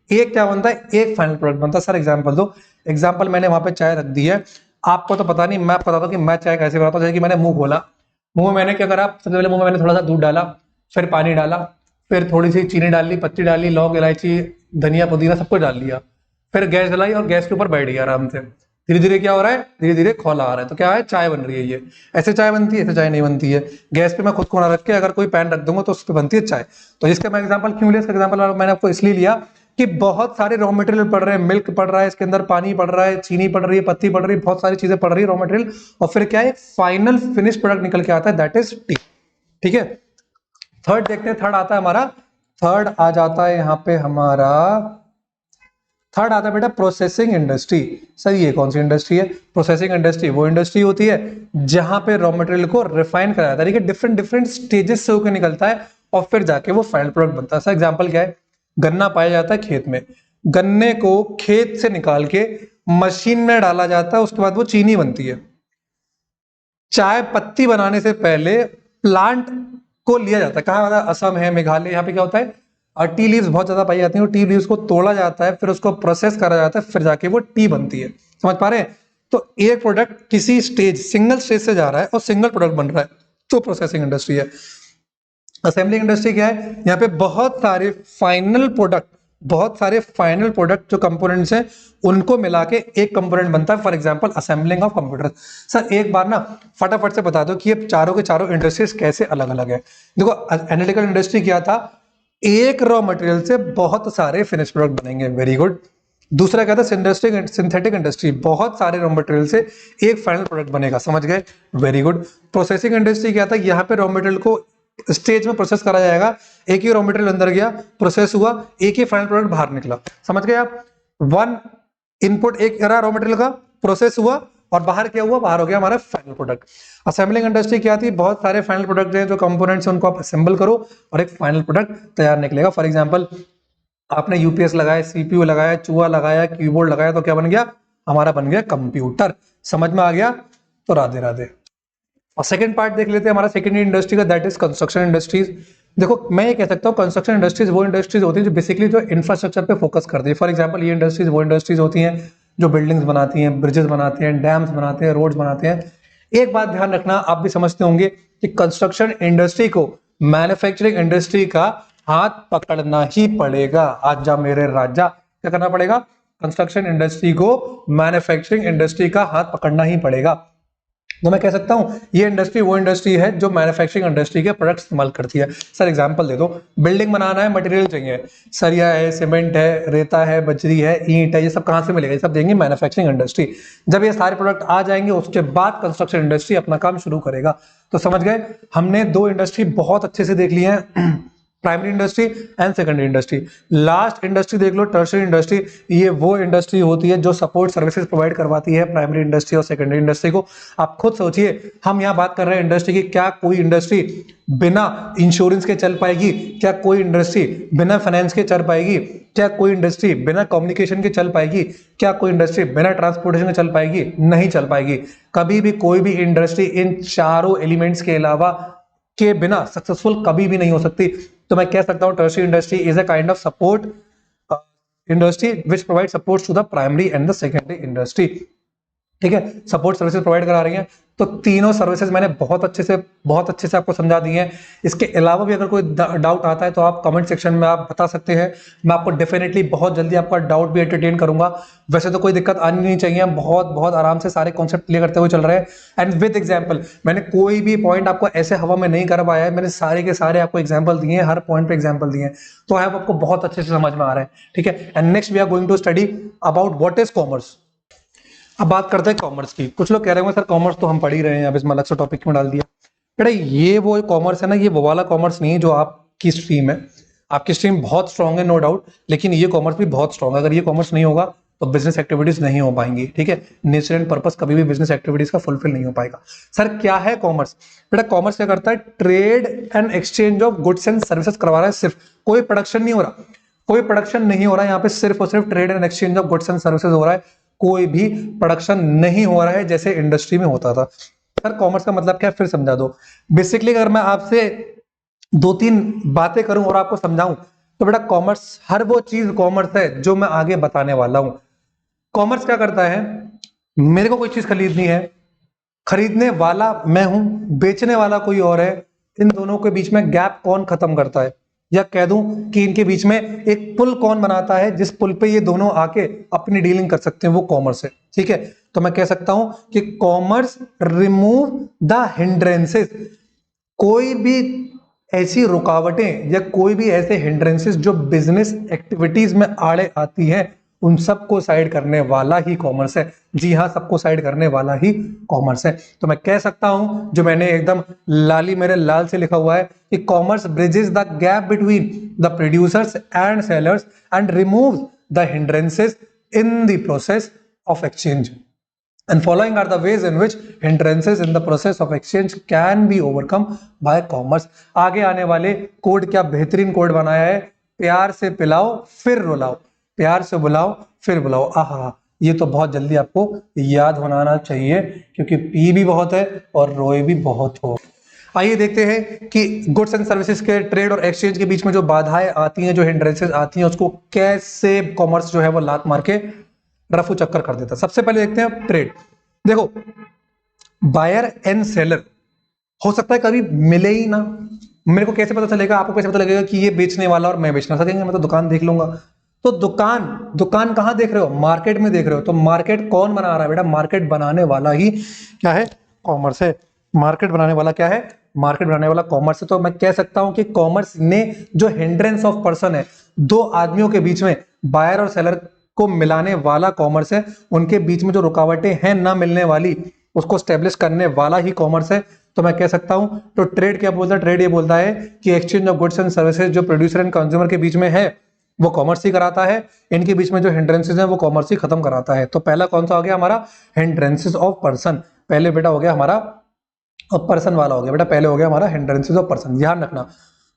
एक क्या बनता है, एक फाइनल प्रोडक्ट बनता है। सर एग्जांपल दो। एग्जांपल मैंने वहां पे चाय रख दी है, आपको तो पता नहीं, मैं बताता हूं कि मैं चाय कैसे बनाता हूं। जैसे कि मैंने मुंह खोला, मुंह में मैंने क्या करा, सबसे पहले मुंह में मैंने थोड़ा सा दूध डाला, फिर पानी डाला, फिर थोड़ी सी चीनी डाल ली, पत्ती डाल ली, लौंग इलायची धनिया पुदीना सब कुछ डाल लिया, फिर गैस जलाई और गैस के ऊपर बैठ गया आराम से। धीरे धीरे क्या हो रहा है, धीरे धीरे खौला आ रहा है, तो क्या है, चाय बन रही है। ये ऐसे चाय बनती है? ऐसे चाय नहीं बनती है। गैस पे मैं खुद को ना रख के अगर कोई पैन रख दूंगा तो उस पर बनती है चाय। तो इसका मैं एग्जांपल क्यों लिया? इसका एग्जांपल मैंने आपको इसलिए लिया कि बहुत सारे रॉ मटेरियल पड़ रहे हैं, मिल्क पड़ रहा है, इसके अंदर पानी पड़ रहा है, चीनी पड़ रही है, पत्ती पड़ रही है, बहुत सारी चीजें पड़ रही है रॉ मटेरियल, और फिर क्या है, फाइनल फिनिश प्रोडक्ट निकल के आता है, दैट इज टी। ठीक है, थर्ड देखते हैं। थर्ड आता है हमारा, थर्ड आ जाता है यहाँ पे हमारा, थर्ड आता है बेटा प्रोसेसिंग इंडस्ट्री। सर ये कौन सी इंडस्ट्री है? प्रोसेसिंग इंडस्ट्री वो इंडस्ट्री होती है जहां पे रॉ मटेरियल को रिफाइन करा जाता है, ठीक है, डिफरेंट डिफरेंट स्टेजेस से होकर निकलता है और फिर जाके वो फाइनल प्रोडक्ट बनता है। सर एग्जांपल क्या है? गन्ना पाया जाता है खेत में, गन्ने को खेत से निकाल के मशीन में डाला जाता है, उसके बाद वो चीनी बनती है। चाय पत्ती बनाने से पहले प्लांट को लिया जाता है, कहाँ होता है? असम है, मेघालय, यहाँ पे क्या होता है, और टी लीव्स बहुत ज्यादा पाई जाती है, टी लीव्स को तोड़ा जाता है, फिर उसको प्रोसेस करा जाता है, फिर जाके वो टी बनती है। समझ पा रहे हैं? तो एक प्रोडक्ट किसी स्टेज, सिंगल स्टेज से जा रहा है और सिंगल प्रोडक्ट बन रहा है, तो प्रोसेसिंग इंडस्ट्री है। असेंबलिंग इंडस्ट्री क्या है? यहाँ पे बहुत सारे फाइनल प्रोडक्ट, बहुत सारे फाइनल प्रोडक्ट जो कंपोनेंट्स हैं उनको मिला के एक कंपोनेंट बनता है। For example assembling of computer. Sir एक बार ना फटाफट से बता दो कि ये चारों के चारों इंडस्ट्रीज कैसे अलग अलग है। देखो एनालिटिकल इंडस्ट्री क्या था, एक रॉ मटेरियल से बहुत सारे फिनिश प्रोडक्ट बनेंगे, वेरी गुड। दूसरा क्या था, सिंथेटिक इंडस्ट्री, बहुत सारे रॉ मटेरियल से एक फाइनल प्रोडक्ट बनेगा, समझ गए, वेरी गुड। प्रोसेसिंग इंडस्ट्री क्या था, यहाँ पे रॉ मटेरियल को स्टेज में प्रोसेस करा जाएगा, एक ही रॉ मटेरियल अंदर गया, प्रोसेस हुआ, एक ही फाइनल प्रोडक्ट बाहर निकला, समझ गए आप। वन इनपुट एक रॉ मटेरियल का, प्रोसेस हुआ और बाहर क्या हुआ, बाहर हो गया हमारा फाइनल प्रोडक्ट। असेंबलिंग इंडस्ट्री क्या थी, बहुत सारे फाइनल प्रोडक्ट हैं जो कंपोनेंट्स हैं उनको आप असेंबल करो और एक फाइनल प्रोडक्ट तैयार निकलेगा। फॉर एग्जांपल आपने यूपीएस लगाया, सीपीयू लगाया, चूहा लगाया, कीबोर्ड लगाया, तो क्या बन गया, हमारा बन गया कंप्यूटर। समझ में आ गया? तो राधे राधे। और सेकंड पार्ट देख लेते हैं हमारा सेकेंडरी इंडस्ट्री का, दैट इज कंस्ट्रक्शन इंडस्ट्रीज। देखो मैं ये कह सकता हूँ कंस्ट्रक्शन इंडस्ट्रीज वो इंडस्ट्रीज होती है जो बेसिकली जो इंफ्रास्ट्रक्चर पे फोकस करती है। फॉर एग्जांपल ये इंडस्ट्रीज वो इंडस्ट्रीज होती हैं जो बिल्डिंग्स बनाती हैं, ब्रिजेस बनाते हैं, डैम्स बनाते हैं, रोड्स बनाते हैं। एक बात ध्यान रखना, आप भी समझते होंगे कि कंस्ट्रक्शन इंडस्ट्री को मैन्युफैक्चरिंग इंडस्ट्री का हाथ पकड़ना ही पड़ेगा। आज जा मेरे राजा, क्या करना पड़ेगा, कंस्ट्रक्शन इंडस्ट्री को मैन्युफैक्चरिंग इंडस्ट्री का हाथ पकड़ना ही पड़ेगा। तो मैं कह सकता हूं ये इंडस्ट्री वो इंडस्ट्री है जो मैन्युफैक्चरिंग इंडस्ट्री के प्रोडक्ट इस्तेमाल करती है। सर एग्जांपल दे दो, बिल्डिंग बनाना है, मटेरियल चाहिए, सरिया है, सीमेंट है, रेता है, बजरी है, ईंट है, ये सब कहां से मिलेगा, ये सब देंगे मैन्युफैक्चरिंग इंडस्ट्री। जब ये सारे प्रोडक्ट आ जाएंगे उसके बाद कंस्ट्रक्शन इंडस्ट्री अपना काम शुरू करेगा। तो समझ गए, हमने दो इंडस्ट्री बहुत अच्छे से देख ली है, primary industry and secondary industry. Last industry देख लो, टर्शियरी इंडस्ट्री। ये वो इंडस्ट्री होती है जो सपोर्ट सर्विसेज प्रोवाइड करवाती है प्राइमरी इंडस्ट्री और सेकेंडरी इंडस्ट्री को। आप खुद सोचिए, हम यहाँ बात कर रहे हैं इंडस्ट्री की, क्या कोई इंडस्ट्री बिना इंश्योरेंस के चल पाएगी? क्या कोई इंडस्ट्री बिना फाइनेंस के चल पाएगी? क्या कोई इंडस्ट्री बिना कम्युनिकेशन के चल पाएगी? क्या कोई इंडस्ट्री बिना ट्रांसपोर्टेशन के चल पाएगी? नहीं चल पाएगी। कभी भी कोई भी इंडस्ट्री इन चारों एलिमेंट्स के अलावा के बिना सक्सेसफुल कभी भी नहीं हो सकती। तो मैं कह सकता हूं tertiary industry is a kind of support industry which provide support to the primary and the secondary industry. ठीक है, सपोर्ट सर्विसेज प्रोवाइड करा रही हैं। तो तीनों सर्विसेज मैंने बहुत अच्छे से आपको समझा दी हैं। इसके अलावा भी अगर कोई डाउट आता है तो आप कमेंट सेक्शन में आप बता सकते हैं, मैं आपको डेफिनेटली बहुत जल्दी आपका डाउट भी एंटरटेन करूंगा। वैसे तो कोई दिक्कत आनी नहीं चाहिए, हम बहुत बहुत आराम से सारे कॉन्सेप्ट क्लियर करते हुए चल रहे हैं एंड विद एग्जाम्पल। मैंने कोई भी पॉइंट आपको ऐसे हवा में नहीं करवाया है, मैंने सारे के सारे आपको एग्जाम्पल दिए हैं, हर पॉइंट पे एग्जाम्पल दिए हैं, तो आपको बहुत अच्छे से समझ में आ रहा है। ठीक है, and next we are going to study about what is commerce. अब बात करते हैं कॉमर्स की। कुछ लोग कह रहे होंगे सर कॉमर्स तो हम पढ़ ही रहे हैं, अब इसमें अलग से टॉपिक क्यों डाल दिया। बेटा ये वो कॉमर्स है ना, ये वो वाला कॉमर्स नहीं है जो आपकी स्ट्रीम है। आपकी स्ट्रीम बहुत स्ट्रांग है नो डाउट, लेकिन ये कॉमर्स भी बहुत स्ट्रांग है। अगर ये कॉमर्स नहीं होगा तो बिजनेस एक्टिविटीज नहीं हो पाएंगी। ठीक है, नेचर एंड पर्पस कभी भी बिजनेस एक्टिविटीज का फुलफिल नहीं हो पाएगा। सर क्या है कॉमर्स? बेटा कॉमर्स क्या करता है? Trade and exchange of goods and services करवा रहा है। सिर्फ कोई प्रोडक्शन नहीं हो रहा, कोई प्रोडक्शन नहीं हो रहा है यहाँ पे, सिर्फ और सिर्फ trade and exchange of goods and services हो रहा है। कोई भी प्रोडक्शन नहीं हो रहा है जैसे इंडस्ट्री में होता था। सर कॉमर्स का मतलब क्या है, फिर समझा दो। बेसिकली अगर मैं आपसे दो तीन बातें करूं और आपको समझाऊं तो बेटा कॉमर्स, हर वो चीज कॉमर्स है जो मैं आगे बताने वाला हूं। कॉमर्स क्या करता है? मेरे को कोई चीज खरीदनी है, खरीदने वाला मैं हूं, बेचने वाला कोई और है। इन दोनों के बीच में गैप कौन खत्म करता है, या कह दूं कि इनके बीच में एक पुल कौन बनाता है जिस पुल पे ये दोनों आके अपनी डीलिंग कर सकते हैं, वो कॉमर्स है। ठीक है, तो मैं कह सकता हूं कि कॉमर्स रिमूव द हिंड्रेंसेस। कोई भी ऐसी रुकावटें या कोई भी ऐसे हिंड्रेंसेस जो बिजनेस एक्टिविटीज में आड़े आती हैं, उन सबको साइड करने वाला ही कॉमर्स है। जी हाँ, सबको साइड करने वाला ही कॉमर्स है। तो मैं कह सकता हूं, जो मैंने एकदम लाली मेरे लाल से लिखा हुआ है, कि commerce bridges the gap between the producers and sellers and remove the hindrances in the process of exchange, and following are the ways in which hindrances in the process of exchange can be overcome by commerce। आगे आने वाले कोड क्या बेहतरीन कोड बनाया है, प्यार से पिलाओ फिर रुलाओ, प्यार से बुलाओ फिर बुलाओ। आहा, ये तो बहुत जल्दी आपको याद होना चाहिए, क्योंकि पी भी बहुत है और रोए भी बहुत हो। आइए देखते हैं कि गुड्स एंड सर्विसेज के ट्रेड और एक्सचेंज के बीच में जो बाधाएं आती हैं, जो हिंड्रेंसेस आती हैं, उसको कैसे कॉमर्स जो है वो लात मार के रफू चक्कर कर देता है। सबसे पहले देखते हैं ट्रेड। देखो, बायर एंड सेलर हो सकता है कभी मिले ही ना। मेरे को कैसे पता चलेगा, आपको कैसे पता लगेगा कि ये बेचने वाला और मैं बेचना सकेंगे? मैं तो दुकान देख लूंगा। तो दुकान कहां देख रहे हो? मार्केट में देख रहे हो। तो मार्केट कौन बना रहा है? बेटा मार्केट बनाने वाला ही क्या है? कॉमर्स है। मार्केट बनाने वाला क्या है? मार्केट बनाने वाला कॉमर्स है। तो मैं कह सकता हूं कि कॉमर्स ने जो हिंड्रेंस ऑफ पर्सन है, दो आदमियों के बीच में, बायर और सेलर को मिलाने वाला कॉमर्स है। उनके बीच में जो रुकावटें हैं ना मिलने वाली, उसको स्टेब्लिश करने वाला ही कॉमर्स है। तो मैं कह सकता हूं, तो ट्रेड क्या बोलता है? ट्रेड ये बोलता है कि exchange of goods and services जो प्रोड्यूसर एंड कंज्यूमर के बीच में है, वो कॉमर्स ही कराता है। इनके बीच में जो हिंड्रेंसेस हैं वो कॉमर्स ही खत्म कराता है। तो पहला कौन सा हो गया हमारा? Hindrances of person. पहले बेटा हो गया हमारा पर्सन वाला, हो गया बेटा पहले हो गया हमारा हिंड्रेंसेस ऑफ पर्सन, ध्यान रखना।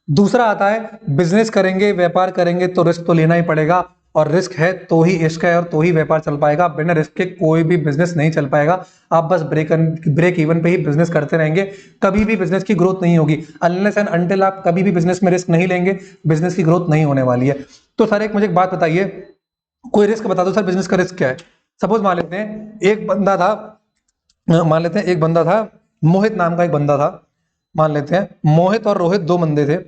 दूसरा आता है बिजनेस करेंगे, व्यापार करेंगे तो रिस्क तो लेना ही पड़ेगा, और रिस्क है तो ही इश्क है और तो ही व्यापार चल पाएगा। बिना रिस्क के कोई भी बिजनेस नहीं चल पाएगा। आप बस ब्रेक इवन पे ही बिजनेस करते रहेंगे, कभी भी बिजनेस की ग्रोथ नहीं होगी। अनलेस एंड अनटिल आप कभी भी बिजनेस में रिस्क नहीं लेंगे, बिजनेस की ग्रोथ नहीं होने वाली है। तो सर एक मुझे एक बात बताइए, कोई रिस्क बता दो सर, बिजनेस का रिस्क क्या है? सपोज मान लेते हैं एक बंदा था, मोहित नाम का एक बंदा था। मान लेते हैं मोहित और रोहित दो बंदे थे।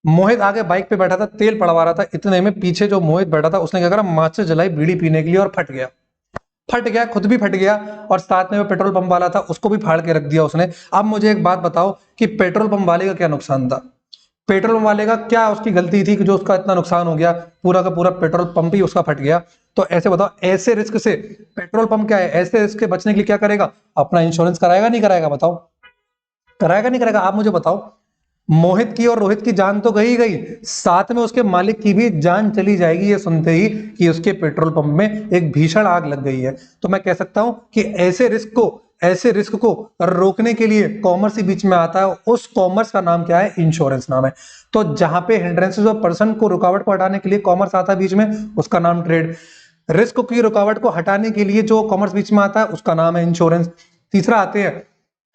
मोहित आगे बाइक पे बैठा था, तेल पड़वा रहा था। इतने में पीछे जो मोहित बैठा था उसने क्या करा, माचिस जलाई बीड़ी पीने के लिए, और फट गया, खुद भी फट गया, और साथ में वो पेट्रोल पंप वाला था उसको भी फाड़ के रख दिया उसने। अब मुझे एक बात बताओ कि पेट्रोल पंप वाले का क्या नुकसान था? पेट्रोल पंप वाले का क्या उसकी गलती थी कि जो उसका इतना नुकसान हो गया? पूरा का पूरा पेट्रोल पंप ही उसका फट गया। तो ऐसे बताओ, ऐसे रिस्क से पेट्रोल पंप क्या है, ऐसे रिस्क से बचने के लिए क्या करेगा? अपना इंश्योरेंस कराएगा नहीं कराएगा? बताओ, कराएगा नहीं कराएगा? आप मुझे बताओ। मोहित की और रोहित की जान तो गई, साथ में उसके मालिक की भी जान चली जाएगी ये सुनते ही कि उसके पेट्रोल पंप में एक भीषण आग लग गई है। तो मैं कह सकता हूं कि ऐसे रिस्क को रोकने के लिए कॉमर्स ही बीच में आता है। उस कॉमर्स का नाम क्या है? इंश्योरेंस नाम है। तो जहां पे हिंड्रेंसेस ऑफ पर्सन को, रुकावट को हटाने के लिए कॉमर्स आता है बीच में, उसका नाम ट्रेड। रिस्क की रुकावट को हटाने के लिए जो कॉमर्स बीच में आता है उसका नाम है इंश्योरेंस। तीसरा आते हैं,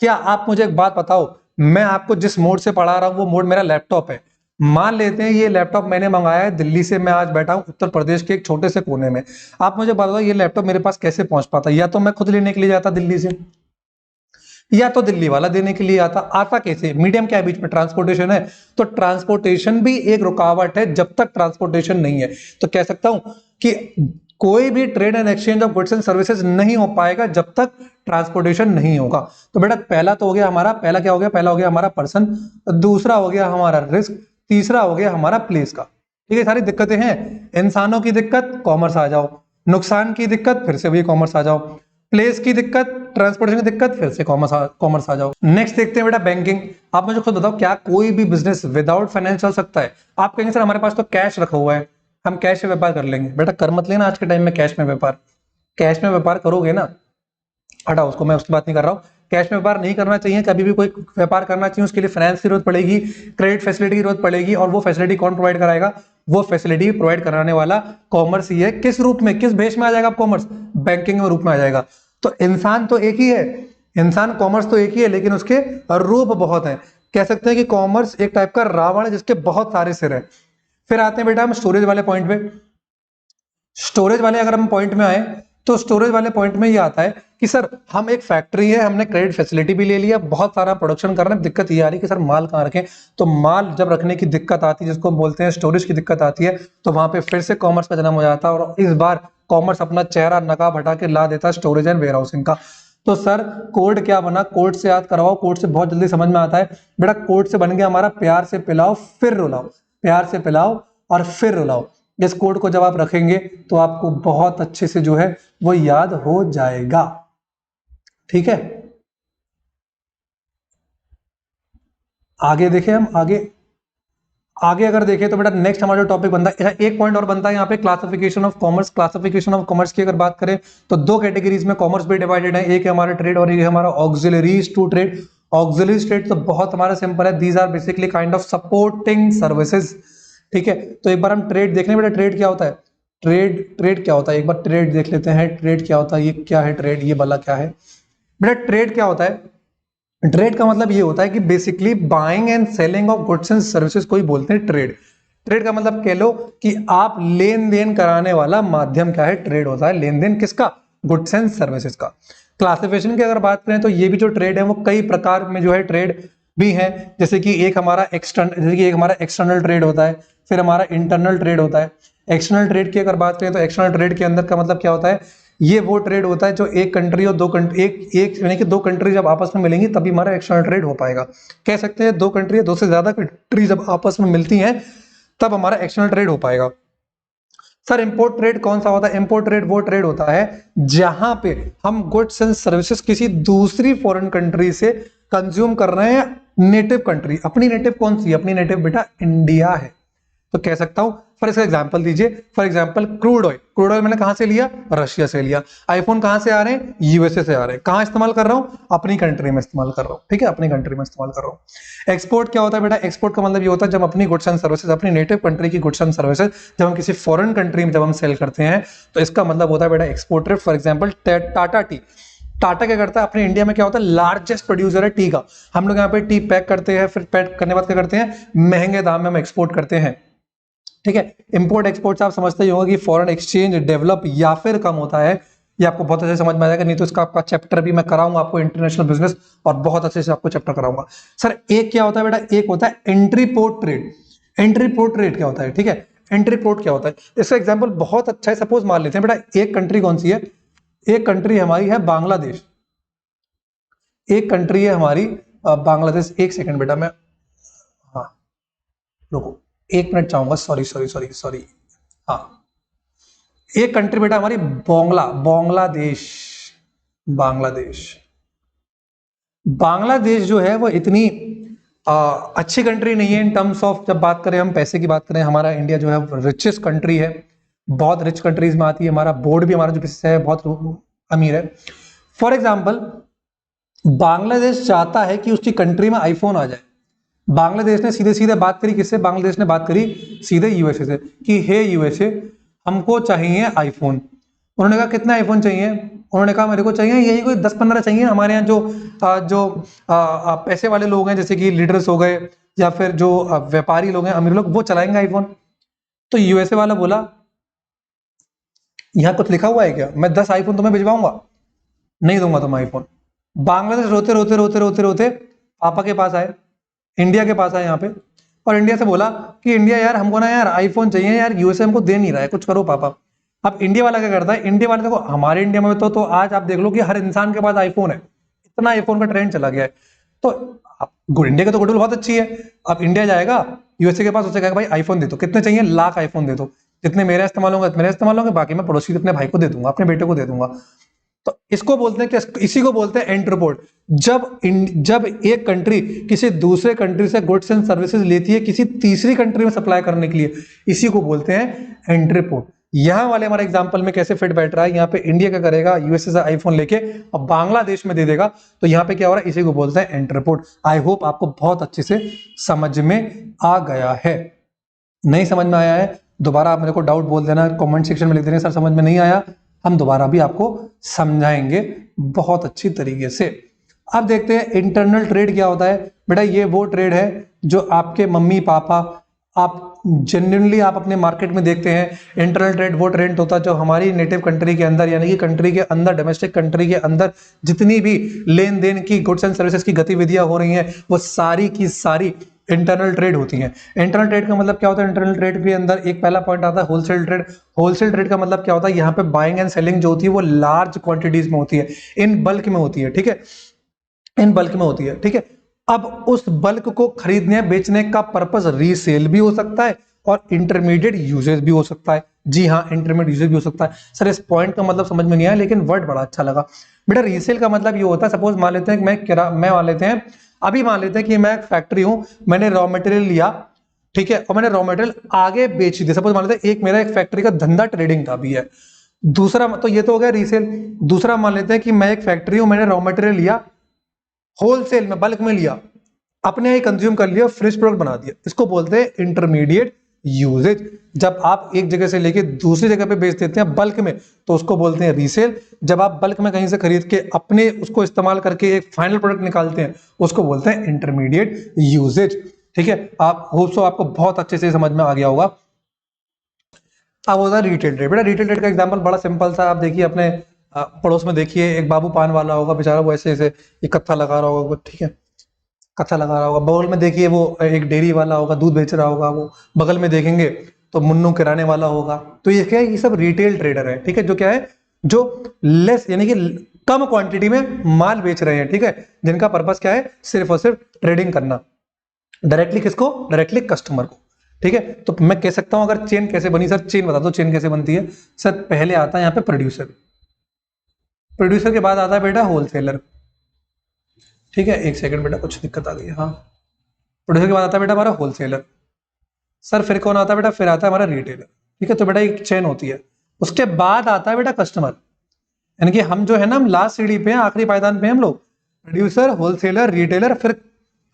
क्या आप मुझे एक बात बताओ, मैं आपको जिस मोड से पढ़ा रहा हूं वो मोड मेरा लैपटॉप है, मान लेते हैं ये लैपटॉप मैंने मंगाया है दिल्ली से, मैं आज बैठा हूं उत्तर प्रदेश के एक छोटे से कोने में। आप मुझे बताओ ये लैपटॉप मेरे पास कैसे पहुंच पाता? या तो मैं खुद लेने के लिए जाता दिल्ली से, या तो दिल्ली वाला देने के लिए आता। आता कैसे? मीडियम क्या है बीच में? ट्रांसपोर्टेशन है। तो ट्रांसपोर्टेशन भी एक रुकावट है जब तक ट्रांसपोर्टेशन नहीं है। तो कह सकता हूं कि कोई भी trade and exchange of goods and services नहीं हो पाएगा जब तक ट्रांसपोर्टेशन नहीं होगा। तो बेटा पहला तो हो गया हमारा, पहला क्या हो गया? पहला हो गया हमारा पर्सन, दूसरा हो गया हमारा रिस्क, तीसरा हो गया हमारा प्लेस का। ठीक है, सारी दिक्कतें हैं। इंसानों की दिक्कत, कॉमर्स आ जाओ। नुकसान की दिक्कत, फिर से वही कॉमर्स आ जाओ। प्लेस की दिक्कत, ट्रांसपोर्टेशन की दिक्कत, फिर से कॉमर्स आ जाओ। नेक्स्ट देखते हैं बेटा बैंकिंग। आप मुझे खुद बताओ क्या कोई भी बिजनेस विदाउट फाइनेंस चल सकता है? आप कहेंगे सर हमारे पास तो कैश रखा हुआ है, हम कैश से व्यापार कर लेंगे। बेटा कर मत लेना आज के टाइम में कैश में व्यापार। कैश में व्यापार करोगे ना, हटाओ उसको, मैं उसकी बात नहीं कर रहा हूं। कैश में व्यापार नहीं करना चाहिए। कभी भी कोई व्यापार करना चाहिए उसके लिए फाइनेंस की जरूरत पड़ेगी, क्रेडिट फैसिलिटी की जरूरत पड़ेगी। और वो फैसिलिटी कौन प्रोवाइड कराएगा? वो फैसिलिटी प्रोवाइड कराने वाला कॉमर्स ही है। किस रूप में, किस बेस में आ जाएगा कॉमर्स? बैंकिंग में रूप में आ जाएगा। तो इंसान तो एक ही है, इंसान कॉमर्स तो एक ही है, लेकिन उसके रूप बहुत हैं। कह सकते हैं कि कॉमर्स एक टाइप का रावण है जिसके बहुत सारे सिर हैं। फिर आते हैं बेटा हम स्टोरेज वाले पॉइंट पे। स्टोरेज वाले अगर हम पॉइंट में आए तो स्टोरेज वाले पॉइंट में ये आता है कि सर हम एक फैक्ट्री है, हमने क्रेडिट फैसिलिटी भी ले लिया, बहुत सारा प्रोडक्शन कर रहे हैं, दिक्कत ये आ रही है कि सर माल कहाँ रखें। तो माल जब रखने की दिक्कत आती है, जिसको हम बोलते हैं स्टोरेज की दिक्कत आती है, तो वहां पे फिर से कॉमर्स का जन्म हो जाता है। और इस बार कॉमर्स अपना चेहरा नकाब हटा के ला देता है स्टोरेज एंड वेयर हाउसिंग का। तो सर कोड क्या बना? कोड से याद करवाओ, कोड से बहुत जल्दी समझ में आता है। बेटा कोड से बन गया हमारा प्यार से पिलाओ फिर रुलाओ। प्यार से पिलाओ और फिर रुलाओ। इस कोड को जब आप रखेंगे तो आपको बहुत अच्छे से जो है वो याद हो जाएगा। ठीक है, आगे देखें हम। आगे अगर देखें तो बेटा नेक्स्ट हमारा जो टॉपिक बनता है, एक पॉइंट और बनता है यहाँ पे, classification of commerce. Classification of commerce की अगर बात करें तो दो कैटेगरीज में कॉमर्स भी डिवाइडेड है। एक है हमारा ट्रेड और एक है हमारा auxiliaries to trade. Auxiliary trade तो बहुत हमारा सिंपल है, these are basically kind of supporting services. ठीक है, तो एक बार हम ट्रेड देख लें बेटा, ट्रेड क्या होता है? ट्रेड क्या होता है एक बार ट्रेड देख लेते हैं। ट्रेड क्या होता है? ये क्या है ट्रेड? ये वाला क्या है बेटा? ट्रेड क्या होता है? ट्रेड का मतलब ये होता है कि basically buying and selling of goods and services को ही बोलते हैं ट्रेड। ट्रेड का मतलब कह लो कि आप लेन देन कराने वाला माध्यम क्या है? ट्रेड होता है। लेन देन किसका? गुड्स एंड सर्विसेज का। क्लासिफिकेशन की अगर बात करें तो ये भी जो ट्रेड है वो कई प्रकार में जो है ट्रेड भी है। जैसे कि एक हमारा एक्सटर्नल ट्रेड होता है, फिर हमारा इंटरनल ट्रेड होता है। एक्सटर्नल ट्रेड की अगर बात करें तो एक्सटर्नल ट्रेड के अंदर का मतलब क्या होता है? ये वो ट्रेड होता है जो एक कंट्री और दो कंट्री, एक यानी कि दो कंट्री जब आपस में मिलेंगी तभी हमारा एक्सटर्नल ट्रेड हो पाएगा। कह सकते हैं दो कंट्री, दो से ज्यादा कंट्री जब आपस में मिलती हैं तब हमारा एक्सटर्नल ट्रेड हो पाएगा। सर इंपोर्ट ट्रेड कौन सा होता है? इंपोर्ट ट्रेड वो ट्रेड होता है जहां पे हम गुड्स एंड सर्विसेज किसी दूसरी फॉरेन कंट्री से कंज्यूम कर रहे हैं नेटिव कंट्री। अपनी नेटिव कौन सी है? अपनी नेटिव बेटा इंडिया है। तो कह सकता हूं, फॉर इसका एग्जांपल दीजिए, for example crude oil. Crude oil मैंने कहां से लिया? रशिया से लिया। आईफोन कहां से आ रहे हैं? यूएसए से आ रहे हैं। कहां इस्तेमाल कर रहा हूं? अपनी कंट्री में इस्तेमाल कर रहा हूं। ठीक है, अपनी कंट्री में इस्तेमाल कर रहा हूं। एक्सपोर्ट क्या होता है बेटा? एक्सपोर्ट का मतलब ये होता है जब अपनी गुड्स एंड सर्विसेज, अपनी नेटिव कंट्री की गुड्स एंड सर्विसेज जब हम किसी फॉरेन कंट्री में जब हम सेल करते हैं तो इसका मतलब होता है बेटा export trade. For example Tata T. Tata क्या करता है? अपने इंडिया में क्या होता है? लार्जेस्ट प्रोड्यूसर है टी का। हम लोग यहाँ पे टी पैक करते हैं, फिर पैक करने के बाद क्या करते हैं? महंगे दाम में हम एक्सपोर्ट करते हैं। ठीक है, इंपोर्ट एक्सपोर्ट से आप समझते ही होंगे कि फॉरेन एक्सचेंज डेवलप या फिर कम होता है। ये आपको बहुत अच्छे से समझ में आ जाएगा, नहीं तो इसका आपका चैप्टर भी मैं कराऊंगा आपको, इंटरनेशनल बिजनेस, और बहुत अच्छे से आपको चैप्टर कराऊंगा। सर एक क्या होता है बेटा? एक होता है entry port trade. Entry port trade क्या होता है? ठीक है, एंट्री पोर्ट क्या होता है? इसका एग्जाम्पल बहुत अच्छा है। सपोज मान लेते हैं बेटा एक कंट्री कौन सी है? एक कंट्री हमारी है बांग्लादेश। एक कंट्री है हमारी बांग्लादेश। एक सेकंड बेटा, मैं, हाँ रुको, एक मिनट चाहूंगा, सॉरी। हाँ, एक कंट्री बेटा हमारी बांग्लादेश। बांग्लादेश बांग्लादेश जो है वो इतनी अच्छी कंट्री नहीं है इन टर्म्स ऑफ, जब बात करें हम पैसे की बात करें, हमारा इंडिया जो है रिचेस्ट कंट्री है, बहुत रिच कंट्रीज में आती है। हमारा बोर्ड भी, हमारा जो है बहुत अमीर है। फॉर एग्जाम्पल बांग्लादेश चाहता है कि उसकी कंट्री में आईफोन आ जाए। बांग्लादेश ने सीधे सीधे बात करी किससे? बांग्लादेश ने बात करी सीधे यूएसए से कि हे यूएसए, हमको चाहिए आईफोन। उन्होंने कहा कितना आईफोन चाहिए? उन्होंने कहा मेरे को चाहिए यही कोई 10-15 चाहिए। हमारे यहाँ जो पैसे वाले लोग हैं, जैसे कि लीडर्स हो गए, या फिर जो व्यापारी लोग हैं, अमीर लोग, वो चलाएंगे आईफोन। तो यूएसए वाला बोला यहाँ कुछ लिखा हुआ है क्या, मैं 10 आईफोन तुम्हें भिजवाऊंगा, नहीं दूंगा तुम आईफोन। बांग्लादेश रोते रोते रोते रोते रोते पापा के पास आए, इंडिया के पास आए यहाँ पे, और इंडिया से बोला कि इंडिया यार हमको ना यार आईफोन चाहिए यार, यूएसए हमको दे नहीं रहा है, कुछ करो पापा। अब इंडिया वाला क्या करता है, इंडिया वाले देखो हमारे इंडिया में तो आज आप देख लो कि हर इंसान के पास आईफोन है, इतना आईफोन का ट्रेंड चला गया है। तो इंडिया की तो गुडविल बहुत अच्छी है। अब इंडिया जाएगा यूएसए के पास, उसे कहेगा भाई आईफोन दे दो, कितने चाहिए, लाख आईफोन दे दो, जितने मेरा इस्तेमाल होंगे मेरा इस्तेमाल होंगे, बाकी मैं पड़ोसी अपने भाई को दे दूंगा, अपने बेटे को दे दूंगा। तो इसको बोलते हैं कि इसी को बोलते हैं एंटरपोर्ट। जब एक कंट्री किसी दूसरे कंट्री से गुड्स एंड सर्विसेज लेती है किसी तीसरी कंट्री में सप्लाई करने के लिए, इसी को बोलते हैं एंटरपोर्ट। यहां वाले हमारे एग्जांपल में कैसे फिट बैठ रहा है, यहाँ पे इंडिया क्या करेगा, यूएसए से आईफोन लेके और बांग्लादेश में दे देगा, तो यहाँ पे क्या हो रहा है, इसी को बोलते हैं एंटरपोर्ट। आई होप आपको बहुत अच्छे से समझ में आ गया है। नहीं समझ में आया है दोबारा आप मेरे को डाउट बोल देना, कमेंट सेक्शन में लिख देना, सर समझ में नहीं आया, हम दोबारा भी आपको समझाएंगे बहुत अच्छी तरीके से। अब देखते हैं इंटरनल ट्रेड क्या होता है। बेटा ये वो ट्रेड है जो आपके मम्मी पापा, आप जेन्युइनली आप अपने मार्केट में देखते हैं। इंटरनल ट्रेड वो ट्रेड होता है जो हमारी नेटिव कंट्री के अंदर, यानी कि कंट्री के अंदर, डोमेस्टिक कंट्री के अंदर जितनी भी लेन देन की गुड्स एंड सर्विसेज की गतिविधियां हो रही हैं, वो सारी की सारी इंटरनल ट्रेड होती है। इंटरनल ट्रेड का मतलब क्या होता है, इंटरनल ट्रेड के अंदर एक पहला पॉइंट आता है होलसेल ट्रेड। होलसेल ट्रेड का मतलब क्या होता है, यहाँ पे बाइंग एंड सेलिंग जो होती है वो लार्ज क्वांटिटीज में होती है, इन बल्क में होती है, ठीक है, इन बल्क में होती है, ठीक है। अब उस बल्क को खरीदने बेचने का पर्पस रीसेल भी हो सकता है और इंटरमीडिएट यूजेज भी हो सकता है। जी हाँ, इंटरमीडिएट यूजेज भी हो सकता है। सर इस पॉइंट का मतलब समझ में नहीं आया, लेकिन वर्ड बड़ा अच्छा लगा। बेटा रीसेल का मतलब ये होता है, सपोज मान लेते हैं अभी मान लेते हैं कि मैं एक फैक्ट्री हूं, मैंने रॉ मटेरियल लिया, ठीक है, और मैंने रॉ मटेरियल आगे बेच दिया। सपोज मान लेते हैं मेरा एक फैक्ट्री का धंधा ट्रेडिंग का भी है। दूसरा, तो ये तो हो गया रीसेल। दूसरा मान लेते हैं कि मैं एक फैक्ट्री हूं, मैंने रॉ मटेरियल लिया होलसेल में, बल्क में लिया, अपने ही कंज्यूम कर लिया, फ्रेश प्रोडक्ट बना दिया, इसको बोलते हैं इंटरमीडिएट यूजेज। जब आप एक जगह से लेके दूसरी जगह पे बेच देते हैं बल्क में, तो उसको बोलते हैं रीसेल। जब आप बल्क में कहीं से खरीद के अपने उसको इस्तेमाल करके एक फाइनल प्रोडक्ट निकालते हैं, उसको बोलते हैं इंटरमीडिएट यूजेज, ठीक है। आप होप सो आपको बहुत अच्छे से समझ में आ गया होगा। अब होता है रिटेल ट्रेड। बेटा रिटेल ट्रेड का एग्जांपल बड़ा सिंपल सा, आप देखिए अपने पड़ोस में देखिए, एक बाबू पान वाला होगा बेचारा, वो ऐसे ऐसे इकट्ठा लगा रहा होगा, ठीक है, कथा लगा रहा होगा। बगल में देखिए वो एक डेयरी वाला होगा, दूध बेच रहा होगा, वो बगल में देखेंगे तो मुन्नू किराने वाला होगा। तो ये क्या है, ये सब रिटेल ट्रेडर है, ठीक है, जो क्या है, जो लेस यानी कि कम क्वांटिटी में माल बेच रहे हैं, ठीक है, जिनका पर्पस क्या है, सिर्फ और सिर्फ ट्रेडिंग करना। डायरेक्टली किसको, डायरेक्टली कस्टमर को, ठीक है। तो मैं कह सकता हूं अगर चेन कैसे बनी, सर चेन बता दो, चेन कैसे बनती है। सर पहले आता है यहाँ पे प्रोड्यूसर, प्रोड्यूसर के बाद आता है बेटा होलसेलर, ठीक है, एक सेकंड बेटा कुछ दिक्कत आ गई है, हाँ। प्रोड्यूसर के बाद आता है बेटा हमारा होलसेलर। सर फिर कौन आता है बेटा, फिर आता है हमारा रिटेलर, ठीक है। तो बेटा एक चेन होती है। उसके बाद आता है बेटा कस्टमर, यानी कि हम जो है ना, हम लास्ट सीढ़ी पे हैं, आखिरी पायदान पे हम लोग, प्रोड्यूसर, होलसेलर, रिटेलर, फिर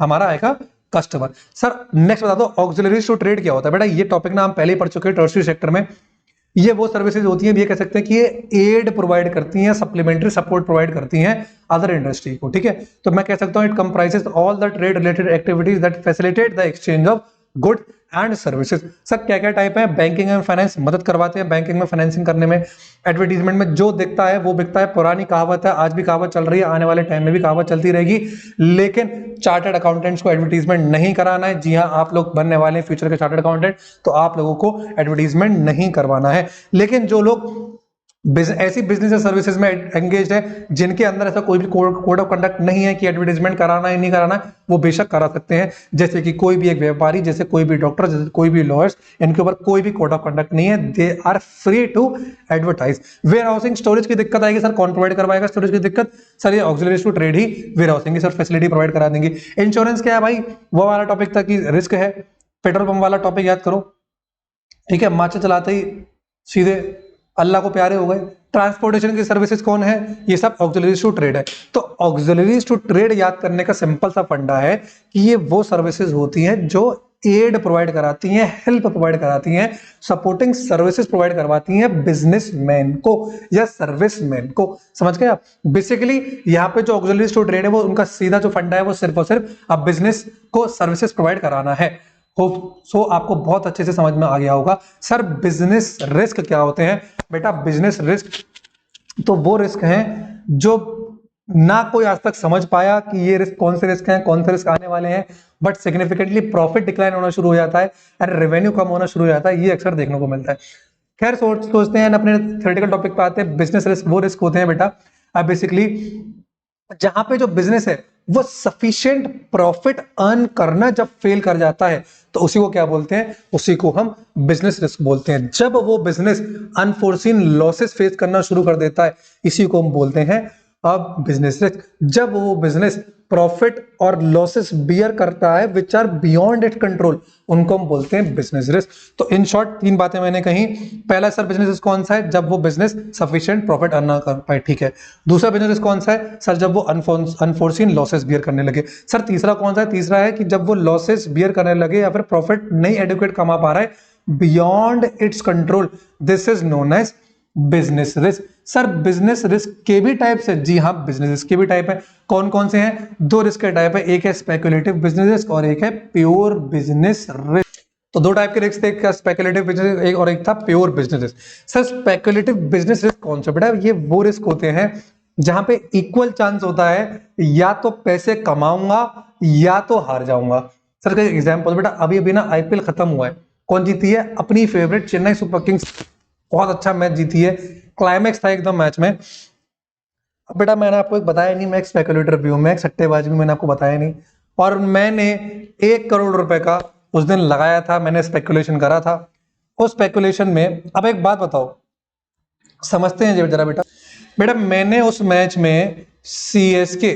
हमारा आएगा कस्टमर। सर नेक्स्ट बता दो ऑक्सिलरीज टू ट्रेड क्या होता है। बेटा ये टॉपिक ना हम पहले ही पढ़ चुके हैं टर्शियरी सेक्टर में। ये वो सर्विसेज होती हैं, ये कह सकते हैं कि ये एड प्रोवाइड करती हैं, सप्लीमेंट्री सपोर्ट प्रोवाइड करती हैं अदर इंडस्ट्री को, ठीक है। तो मैं कह सकता हूं it comprises all the trade related activities that facilitate the exchange of good and services. Sir क्या क्या टाइप है, बैंकिंग एंड फाइनेंस मदद करवाते हैं बैंकिंग में, फाइनेंसिंग करने में। एडवर्टीजमेंट में जो दिखता है वो बिकता है, पुरानी कहावत है, आज भी कहावत चल रही है, आने वाले टाइम में भी कहावत चलती रहेगी। लेकिन चार्टर्ड अकाउंटेंट्स को एडवर्टीजमेंट नहीं कराना है। जी हाँ, आप लोग बनने वाले हैं फ्यूचर के चार्टर्ड अकाउंटेंट, तो आप लोगों को एडवर्टीजमेंट नहीं करवाना है। लेकिन जो लोग ऐसी बिजनेस या सर्विसेज में एंगेज है जिनके अंदर ऐसा कोई भी कोड ऑफ कंडक्ट नहीं है कि एडवर्टीजमेंट कराना है नहीं कराना, वो बेशक करा सकते हैं। जैसे कि कोई भी एक व्यापारी, जैसे कोई भी डॉक्टर, जैसे कोई भी लॉयर्स, इनके ऊपर कोई भी कोड ऑफ कंडक्ट नहीं है, they are free to advertise. Warehousing storage की दिक्कत आएगी, सर कौन प्रोवाइड करवाएगा स्टोरेज की दिक्कत, सर ये ऑक्सिलरीज टू ट्रेड ही वेयर हाउसिंग की सर फैसिलिटी प्रोवाइड करा देंगे। इंश्योरेंस क्या है भाई, वो वाला टॉपिक था कि रिस्क है। पेट्रोल पंप वाला टॉपिक याद करो, ठीक है, माचा चलाते ही सीधे अल्लाह को प्यारे हो गए। ट्रांसपोर्टेशन की सर्विसेज कौन है, ये सब ऑक्सिलरीज टू ट्रेड है। तो ऑक्सिलरीज टू ट्रेड याद करने का सिंपल सा फंडा है कि ये वो सर्विसेज होती हैं जो एड प्रोवाइड कराती हैं, हेल्प प्रोवाइड कराती हैं, सपोर्टिंग सर्विसेज प्रोवाइड करवाती हैं बिजनेसमैन को या सर्विसमैन को। समझ गए आप? बेसिकली यहाँ पे जो ऑक्सिलरीज टू ट्रेड है वो उनका सीधा जो फंडा है वो सिर्फ और सिर्फ अब बिजनेस को सर्विसेज प्रोवाइड कराना है। होप सो आपको बहुत अच्छे से समझ में आ गया होगा। सर बिजनेस रिस्क क्या होते हैं? बेटा बिजनेस रिस्क तो वो रिस्क हैं जो ना कोई आज तक समझ पाया कि ये रिस्क कौन से रिस्क हैं, कौन से रिस्क आने वाले हैं, बट सिग्निफिकेंटली प्रॉफिट डिक्लाइन होना शुरू हो जाता है एंड रेवेन्यू कम होना शुरू हो जाता है, ये अक्सर देखने को मिलता है। खैर सोचते हैं अपने थ्योरेटिकल टॉपिक पे आते हैं। बिजनेस रिस्क वो रिस्क होते हैं बेटा अब बेसिकली जहां पे जो बिजनेस है वो सफिशिएंट प्रॉफिट अर्न करना जब फेल कर जाता है तो उसी को क्या बोलते हैं? उसी को हम बिजनेस रिस्क बोलते हैं। जब वो बिजनेस अनफोर्सीन लॉसेस फेस करना शुरू कर देता है इसी को हम बोलते हैं अब बिजनेस रिस्क। जब वो बिजनेस प्रॉफिट और लॉसेस बियर करता है which are beyond it control उनको हम बोलते हैं बिजनेस रिस्क। तो इन शॉर्ट 3 बातें मैंने कही। पहला सर बिजनेस रिस्क कौन सा है? जब वो बिजनेस सफिशिएंट प्रॉफिट अर्न ना कर पाए, ठीक है। दूसरा बिजनेस रिस्क कौन सा है? सर जब वो अनफोर्सीन लॉसेस बियर करने लगे। सर तीसरा कौन सा है? तीसरा है कि जब वो लॉसेस बियर करने लगे या फिर प्रॉफिट नहीं एडुकेट कमा पा रहा है beyond its control, this is known as business risk. Sir business risk के भी टाइप्स है? जी हाँ, बिजनेस रिस्क के भी टाइप है। कौन कौन से हैं? 2 रिस्क के टाइप है, एक है स्पेकुलेटिव बिजनेस रिस्क और एक है प्योर बिजनेस रिस्क। तो 2 टाइप के रिस्क थे, क्या स्पेकुलेटिव बिजनेस एक और एक था pure business risk. Sir speculative business risk कौन सा? बेटा ये वो रिस्क होते हैं जहां पे इक्वल चांस होता है या तो पैसे कमाऊंगा या तो हार जाऊंगा। सर का एग्जांपल बेटा अभी अभी ना आईपीएल खत्म हुआ है, कौन जीती है? अपनी फेवरेट चेन्नई सुपर किंग्स, बहुत अच्छा मैच जीती है, क्लाइमैक्स था एकदम मैच में। अब बेटा मैंने आपको एक बताया नहीं, मैं एक स्पेकुलेटर भी हूं, मैं एक सट्टेबाज भी, मैंने आपको बताया नहीं। और मैंने 1 करोड़ रुपए का उस दिन लगाया था, मैंने स्पेकुलेशन करा था। उस स्पेकुलेशन में अब एक बात बताओ, समझते हैं जरा बेटा। बेटा मैंने उस मैच में सीएसके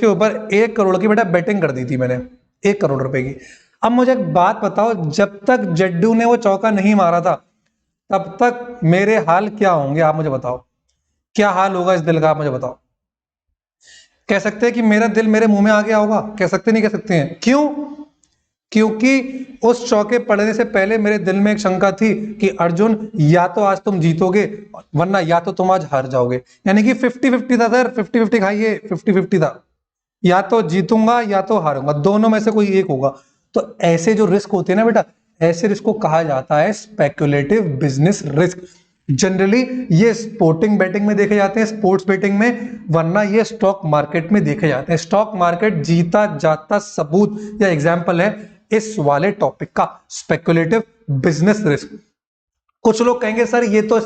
ऊपर 1 करोड़ की बेटा बेटिंग कर दी थी मैंने, 1 करोड़ रुपए की। अब मुझे एक बात बताओ, जब तक जड्डू ने वो चौका नहीं मारा था तब तक मेरे हाल क्या होंगे? आप मुझे बताओ, क्या हाल होगा इस दिल का? आप मुझे बताओ। कह सकते हैं कि मेरा दिल मेरे मुंह में आ गया होगा? कह सकते नहीं कह सकते हैं? क्यों? क्योंकि उस चौके पड़ने से पहले मेरे दिल में एक शंका थी कि अर्जुन या तो आज तुम जीतोगे वरना या तो तुम आज हार जाओगे। यानी कि 50-50 था सर, 50-50 खाइए, 50-50 था, या तो जीतूंगा या तो हारूंगा, दोनों में से कोई एक होगा। तो ऐसे जो रिस्क होते हैं ना बेटा, ऐसे रिस्क को कहा जाता है स्पेकुलेटिव बिजनेस रिस्क। जनरली ये स्पोर्टिंग बेटिंग में देखे जाते हैं, स्पोर्ट्स बेटिंग में, वरना ये स्टॉक मार्केट में देखे जाते हैं। स्टॉक मार्केट जीता जाता सबूत या एग्जांपल है इस वाले टॉपिक का, स्पेकुलेटिव बिजनेस रिस्क। कुछ लोग कहेंगे सर ये तो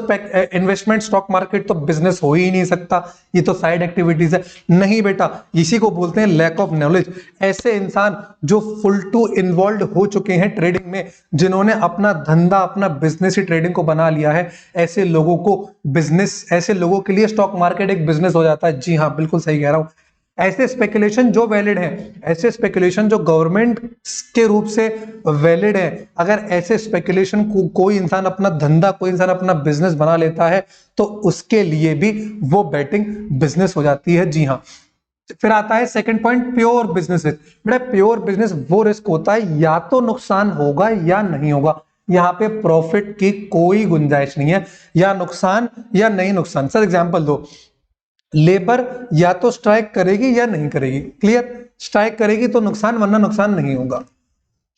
इन्वेस्टमेंट स्टॉक मार्केट तो बिजनेस हो ही नहीं सकता, ये तो साइड एक्टिविटीज है। नहीं बेटा, इसी को बोलते हैं लैक ऑफ नॉलेज। ऐसे इंसान जो फुल टू इन्वॉल्व हो चुके हैं ट्रेडिंग में, जिन्होंने अपना धंधा अपना बिजनेस ही ट्रेडिंग को बना लिया है, ऐसे लोगों को बिजनेस, ऐसे लोगों के लिए स्टॉक मार्केट एक बिजनेस हो जाता है। जी हाँ, बिल्कुल सही कह रहा हूं। ऐसे स्पेकुलेशन जो वैलिड है, ऐसे स्पेकुलेशन जो गवर्नमेंट के रूप से वैलिड है, अगर ऐसे स्पेकुलेशन को कोई इंसान अपना धंधा, कोई इंसान अपना बिजनेस बना लेता है तो उसके लिए भी वो बेटिंग बिजनेस हो जाती है। जी हाँ। फिर आता है second point, pure business risk. बेटा प्योर बिजनेस वो रिस्क होता है या तो नुकसान होगा या नहीं होगा, यहां पे प्रॉफिट की कोई गुंजाइश नहीं है, या नुकसान या नहीं नुकसान। सर एग्जांपल दो, लेबर या तो स्ट्राइक करेगी या नहीं करेगी, क्लियर? स्ट्राइक करेगी तो नुकसान, वरना नुकसान नहीं होगा।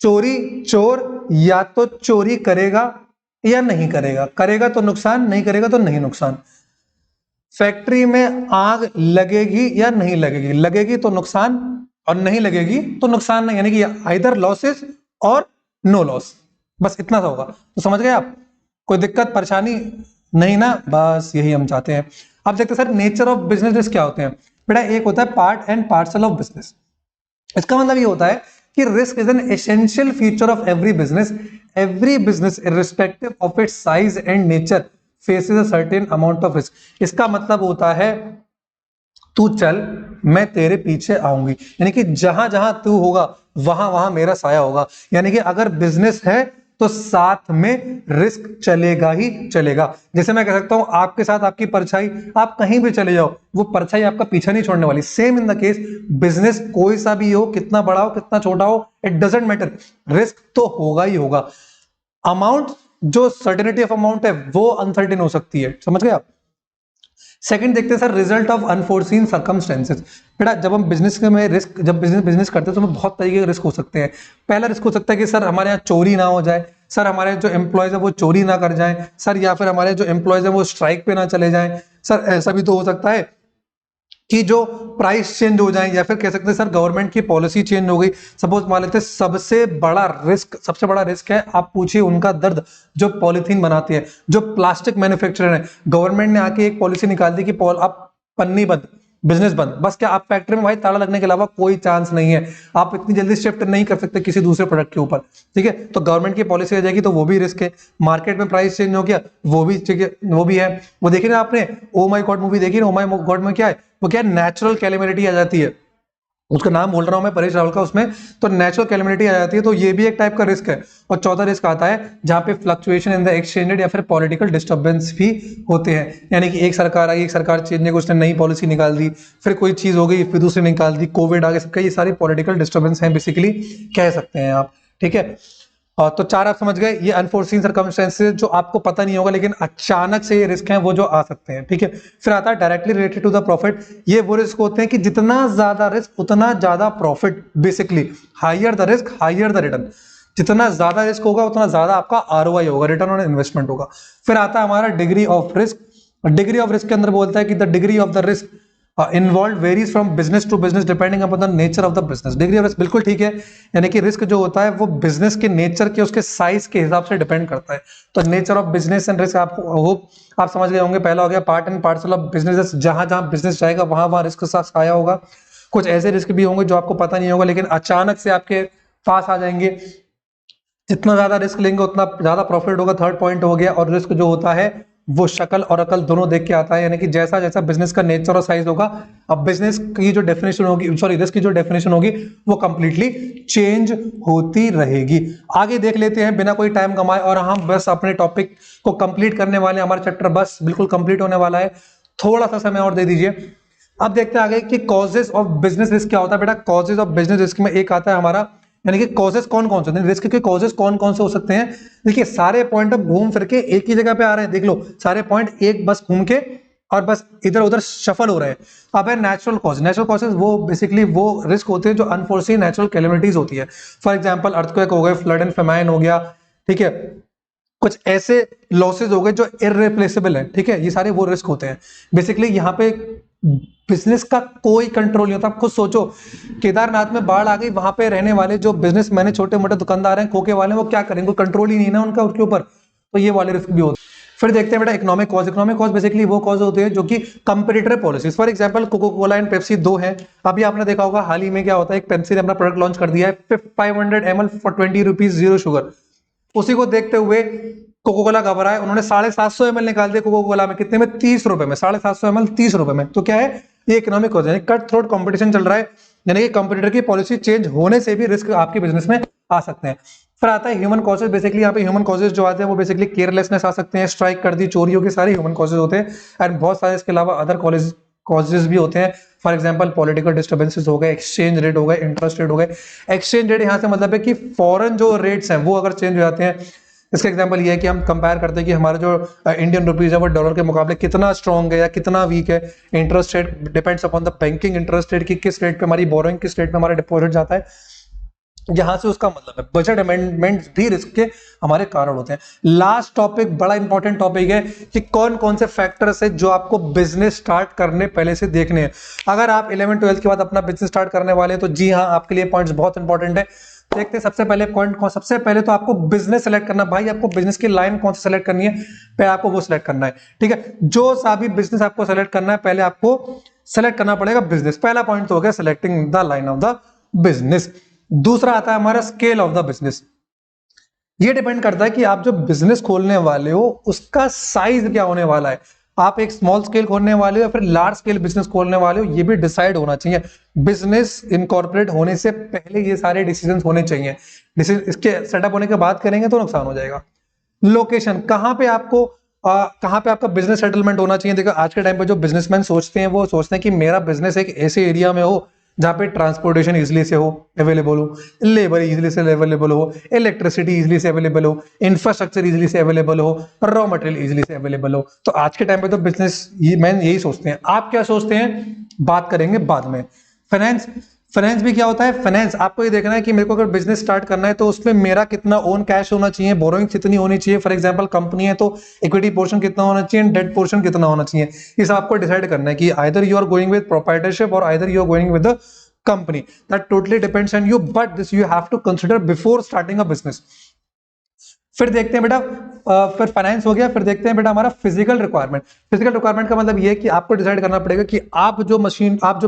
चोर या तो चोरी करेगा या नहीं करेगा, करेगा तो नुकसान, नहीं करेगा तो नहीं नुकसान। फैक्ट्री में आग लगेगी या नहीं लगेगी, लगेगी तो नुकसान और नहीं लगेगी तो नुकसान नहीं, यानी कि आइदर लॉसेस और नो लॉस, बस इतना सा होगा। तो समझ गए आप? कोई दिक्कत परेशानी नहीं ना? बस यही हम चाहते हैं। अब देखते हैं sir nature of business risk क्या होते हैं। बेटा एक होता है part and parcel of business. इसका मतलब ये होता है कि risk is an essential feature of every business. Every business irrespective of its size and nature faces a certain amount of risk. इसका मतलब होता है तू चल मैं तेरे पीछे आऊंगी, यानी कि जहां जहां तू होगा वहां वहां मेरा साया होगा। यानी कि अगर बिजनेस है तो साथ में रिस्क चलेगा ही चलेगा। जैसे मैं कह सकता हूं आपके साथ आपकी परछाई, आप कहीं भी चले जाओ वो परछाई आपका पीछा नहीं छोड़ने वाली। Same in the case business कोई सा भी हो, कितना बड़ा हो कितना छोटा हो, इट डजंट मैटर, रिस्क तो होगा ही होगा। अमाउंट, जो सर्टेनिटी ऑफ अमाउंट है वो अनसर्टेन हो सकती है, समझ गए आप। सेकंड देखते हैं sir, result of unforeseen circumstances. बेटा जब हम बिजनेस में रिस्क, जब बिजनेस करते हैं तो हमें बहुत तरीके के रिस्क हो सकते हैं। पहला रिस्क हो सकता है कि सर हमारे यहाँ चोरी ना हो जाए, सर हमारे जो एम्प्लॉयज है वो चोरी ना कर जाए, सर या फिर हमारे जो एम्प्लॉयज है वो स्ट्राइक पे ना चले जाएं, सर ऐसा भी तो हो सकता है कि जो प्राइस चेंज हो जाए, या फिर कह सकते हैं सर गवर्नमेंट की पॉलिसी चेंज हो गई। सपोज मान लेते हैं सबसे बड़ा रिस्क है, आप पूछिए उनका दर्द, जो पॉलिथीन बनाते हैं, जो प्लास्टिक मैन्युफैक्चरर है। गवर्नमेंट ने आके एक पॉलिसी निकाल दी कि आप पन्नी बंद, बिजनेस बंद, बस क्या आप फैक्ट्री में भाई ताला लगने के अलावा कोई चांस नहीं है, आप इतनी जल्दी शिफ्ट नहीं कर सकते किसी दूसरे प्रोडक्ट के ऊपर, ठीक है। तो गवर्नमेंट की पॉलिसी आ जाएगी तो वो भी रिस्क है। मार्केट में प्राइस चेंज हो गया, वो भी ठीक है, वो भी है। वो देखिए ना आपने ओ माय गॉड मूवी देखी ना, ओ माय गॉड में क्या है, वो क्या नेचुरल कैलेमिटी आ जाती है, उसका नाम बोल रहा हूं मैं परेश रावल का, उसमें तो नेचुरल कैलेमिटी आ जाती है, तो ये भी एक टाइप का रिस्क है। और चौथा रिस्क आता है जहां पे fluctuation in the exchange rate या फिर पॉलिटिकल डिस्टर्बेंस भी होते हैं। यानी कि एक सरकार आई, एक सरकार चेंज ने उसने नई पॉलिसी निकाल दी, फिर कोई चीज हो गई फिर दूसरी निकाल दी, कोविड आ गया, सबका ये सारी पॉलिटिकल डिस्टर्बेंस है बेसिकली, कह सकते हैं आप, ठीक है। तो चार आप समझ गए, ये अनफोर्सीन सर्कमस्टेंसेस जो आपको पता नहीं होगा लेकिन अचानक से ये रिस्क हैं वो जो आ सकते हैं, ठीक है। फिर आता है directly related to the profit. ये वो रिस्क होते हैं कि जितना ज्यादा रिस्क उतना ज्यादा profit, basically higher the risk higher the return. जितना ज्यादा रिस्क होगा उतना ज्यादा आपका आरओआई होगा, रिटर्न ऑन इन्वेस्टमेंट होगा। फिर आता है हमारा degree of risk. Degree of risk के अंदर बोलता है कि the degree of the risk involve varies from business to business depending upon the nature of the business. Degree of risk बिल्कुल ठीक है, यानी कि रिस्क जो होता है वो बिजनेस के नेचर के, उसके साइज के हिसाब से डिपेंड करता है। तो nature of business and risk आप होप आप समझ गए होंगे। पहला हो गया part and parcel of business, जहां जहां बिजनेस जाएगा वहां वहां रिस्क के साथ आया होगा। कुछ ऐसे रिस्क भी होंगे जो आपको पता नहीं होगा लेकिन अचानक से आपके पास आ जाएंगे, जितना ज्यादा रिस्क लेंगे उतना ज्यादा प्रॉफिट होगा। थर्ड पॉइंट हो गया। और रिस्क जो होता है वो शक्ल और अकल दोनों देख के आता है, यानी कि जैसा जैसा बिजनेस का नेचर और साइज होगा, अब बिजनेस की जो डेफिनेशन होगी, सॉरी रिस्क की जो डेफिनेशन होगी वो कंप्लीटली चेंज होती रहेगी। आगे देख लेते हैं बिना कोई टाइम गंवाए, और हम बस अपने टॉपिक को कंप्लीट करने वाले हैं। हमारा चैप्टर बस बिल्कुल कंप्लीट होने वाला है, थोड़ा सा समय और दे दीजिए। अब देखते हैं आगे कि कॉजेस ऑफ बिजनेस रिस्क क्या होता है। बेटा कॉजेस ऑफ बिजनेस रिस्क में एक आता है हमारा, यानी कि कॉजेस कौन कौन से होते हैं, रिस्क के कॉजेस कौन कौन से हो सकते हैं। देखिए सारे पॉइंट अब घूम फिर के एक ही जगह पे आ रहे हैं, देख लो सारे पॉइंट एक बस घूम के और बस इधर उधर शफल हो रहे हैं। अब है नेचुरल कॉज। नेचुरल कॉजेज वो बेसिकली वो रिस्क होते हैं जो अनफोर्सीन नेचुरल कैलेमिटीज होती है। फॉर एग्जांपल अर्थक्वेक हो गए, फ्लड एंड फेमाइन हो गया, ठीक है, कुछ ऐसे लॉसेज हो गए जो इररिप्लेसेबल है, ठीक है, ये सारे वो रिस्क होते हैं। बेसिकली यहाँ पे बिजनेस का कोई कंट्रोल नहीं होता। आप खुद सोचो, केदारनाथ में बाढ़ आ गई, वहां पे रहने वाले जो बिजनेसमैन है, छोटे मोटे दुकानदार हैं, खोखे वाले हैं, वो क्या करेंगे, कंट्रोल ही नहीं ना उनका उसके ऊपर, तो ये वाले रिस्क भी होते हैं। फिर देखते हैं बेटा economic cause. Economic cause basically वो कॉज होते हैं जो कि competitor policies, for example Coca Cola and Pepsi दो हैं। अभी आपने देखा होगा हाल ही में क्या होता है, एक पेप्सी ने अपना प्रोडक्ट लॉन्च कर दिया है 500 ml for 20 rupees, zero sugar. उसी को देखते हुए कोको कोला घबरा है, उन्होंने 750 ml निकाल दिया कोको कोला में, कितने में, 30 रुपए में, 750 ml 30 रुपए में। तो क्या है, ये इकोनॉमिक कॉज है, कट थ्रोट कंपटीशन चल रहा है, यानी कि कंपटीटर की पॉलिसी चेंज होने से भी रिस्क आपके बिजनेस में आ सकते हैं। फिर आता है ह्यूमन कॉजेज। बेसिकली यहाँ पे ह्यूमन कॉजेज जो आते हैं वो बेसिकली केयरलेसनेस आ सकते हैं, स्ट्राइक कर दी, चोरियों के सारे ह्यूमन कॉजेज होते हैं। एंड बहुत सारे इसके अलावा अदर कॉजेज भी होते हैं। फॉर एग्जांपल पॉलिटिकल डिस्टर्बेंसेस हो गए, एक्सचेंज रेट हो गए, इंटरेस्ट रेट हो गए। एक्सचेंज रेट यहाँ से मतलब है कि फॉरेन जो रेट्स हैं वो अगर चेंज हो जाते हैं, इसका एग्जांपल ये है कि हम कंपेयर करते हैं कि हमारा जो इंडियन रुपीज है वो डॉलर के मुकाबले कितना स्ट्रॉन्ग है या कितना वीक है। Interest rate depends upon the banking interest rate, की किस रेट पे हमारी बोरोइंग, किस रेट पे हमारा डिपॉजिट जाता है, यहां से उसका मतलब है। बजट अमेंडमेंट्स भी रिस्क के हमारे कारण होते हैं। लास्ट टॉपिक बड़ा इंपॉर्टेंट टॉपिक है कि कौन कौन से फैक्टर्स है जो आपको बिजनेस स्टार्ट करने पहले से देखने हैं। अगर आप 11th 12th के बाद अपना बिजनेस स्टार्ट करने वाले हैं तो जी हाँ, आपके लिए पॉइंट्स बहुत इंपॉर्टेंट है। देखते हैं सबसे पहले पॉइंट कौन, सबसे पहले तो आपको बिजनेस सेलेक्ट करना। भाई आपको बिजनेस की लाइन कौन सी सेलेक्ट करनी है, पहले आपको वो सेलेक्ट करना है, ठीक है। जो सा भी बिजनेस आपको सेलेक्ट करना है पहले आपको सेलेक्ट करना पड़ेगा बिजनेस। पहला पॉइंट तो हो गया selecting the line of the business. दूसरा आता है हमारा स्केल ऑफ द बिजनेस। ये डिपेंड करता है कि आप जो बिजनेस खोलने वाले हो उसका साइज क्या होने वाला है। आप एक स्मॉल स्केल खोलने वाले हो या फिर लार्ज स्केल बिजनेस खोलने वाले हो, ये भी डिसाइड होना चाहिए। बिजनेस इनकॉर्पोरेट होने से पहले ये सारे डिसीजंस होने चाहिए। इसके सेटअप होने के बाद करेंगे तो नुकसान हो जाएगा। लोकेशन, कहाँ पे आपका बिजनेस सेटलमेंट होना चाहिए। देखो आज के टाइम पे जो बिजनेसमैन सोचते हैं, वो सोचते हैं कि मेरा बिजनेस एक ऐसे एरिया में हो जहाँ पे ट्रांसपोर्टेशन इजिली से हो अवेलेबल हो, लेबर इजिली से अवेलेबल हो, इलेक्ट्रिसिटी इजिली से अवेलेबल हो, इंफ्रास्ट्रक्चर इजिली से अवेलेबल हो, रॉ मटेरियल इजिली से अवेलेबल हो। तो आज के टाइम पे तो बिजनेस मैन यही सोचते हैं। आप क्या सोचते हैं बात करेंगे बाद में। फाइनेंस भी क्या होता है। फाइनेंस आपको ये देखना है कि मेरे को अगर बिजनेस स्टार्ट करना है तो उसमें मेरा कितना ओन कैश होना चाहिए, बोरोइंग कितनी होनी चाहिए। फॉर एग्जांपल कंपनी है तो इक्विटी पोर्शन कितना होना चाहिए, डेट पोर्शन कितना होना चाहिए। इस आपको डिसाइड करना है कि either you are going with proprietorship और either you are going with the company. That totally depends on you, but this you have to consider before starting a business. फिर देखते हैं बेटा, फिर फाइनेंस हो गया। फिर देखते हैं बेटा हमारा फिजिकल रिक्वायरमेंट। फिजिकल रिक्वायरमेंट का मतलब ये है कि आपको डिसाइड करना पड़ेगा कि आप जो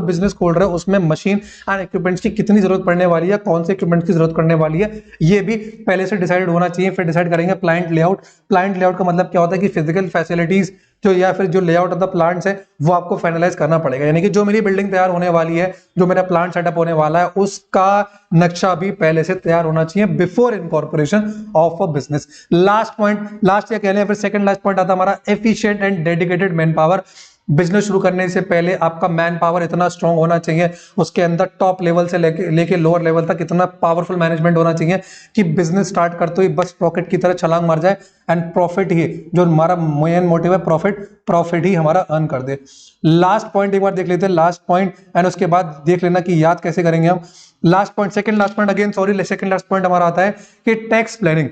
बिजनेस खोल रहे हो उसमें मशीन एंड इक्विपमेंट्स की कितनी जरूरत पड़ने वाली है, कौन से इक्विपमेंट्स की जरूरत पड़ने वाली है, ये भी पहले से डिसाइड होना चाहिए। फिर डिसाइड करेंगे प्लांट लेआउट। प्लांट लेआउट का मतलब क्या होता है कि फिजिकल फैसिलिटीज जो या फिर जो लेआउट ऑफ द प्लांट्स है वो आपको फाइनलाइज करना पड़ेगा। यानी कि जो मेरी बिल्डिंग तैयार होने वाली है, जो मेरा प्लांट सेटअप होने वाला है, उसका नक्शा भी पहले से तैयार होना चाहिए before incorporation of a business. Last या कह लें फिर सेकंड लास्ट पॉइंट आता है हमारा efficient and dedicated man power. Business शुरू करने से पहले आपका मैन पावर इतना स्ट्रांग होना चाहिए, उसके अंदर टॉप लेवल से लेके लोअर लेवल तक इतना पावरफुल मैनेजमेंट होना चाहिए कि बिजनेस स्टार्ट करते ही बस रॉकेट की तरह छलांग मार जाए एंड प्रॉफिट ही, जो हमारा मेन मोटिव है प्रॉफिट ही हमारा अर्न कर दे। लास्ट पॉइंट एक बार देख लेते हैं, लास्ट पॉइंट, एंड उसके बाद देख लेना कि याद कैसे करेंगे हम। Last point, second last point again sorry, second last point हमारा आता है कि टैक्स प्लानिंग।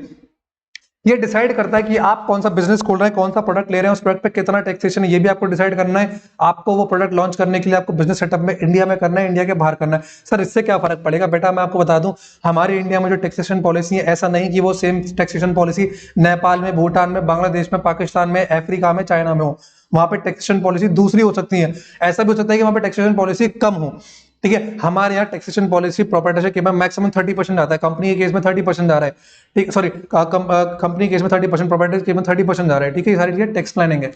ये डिसाइड करता है कि आप कौन सा बिजनेस खोल रहे हैं, कौन सा प्रोडक्ट ले रहे हैं, उस प्रोडक्ट पे कितना टैक्सेशन है, ये भी आपको डिसाइड करना है। आपको वो प्रोडक्ट लॉन्च करने के लिए आपको बिजनेस सेटअप में इंडिया में करना है, इंडिया के बाहर करना है। सर इससे क्या फर्क पड़ेगा? बेटा मैं आपको बता दूं, हमारे इंडिया में जो टैक्सेशन पॉलिसी है, ऐसा नहीं कि वो सेम टैक्सेशन पॉलिसी नेपाल में, भूटान में, बांग्लादेश में, पाकिस्तान में, अफ्रीका में, चाइना में हो। वहां पे टैक्सेशन पॉलिसी दूसरी हो सकती है। ऐसा भी हो सकता है कि वहां पे टैक्सेशन पॉलिसी कम हो। ठीक है, हमारे यहाँ टैक्सेशन पॉलिसी प्रोप्राइटरशिप में मैक्सिमम 30% आता है, कंपनी के केस में 30% जा रहा है। ठीक, सॉरी कंपनी केस में 30%, प्रोप्राइटर केस में 30% जा रहा है। ठीक है, ये सारी चीजें टैक्स प्लानिंग है।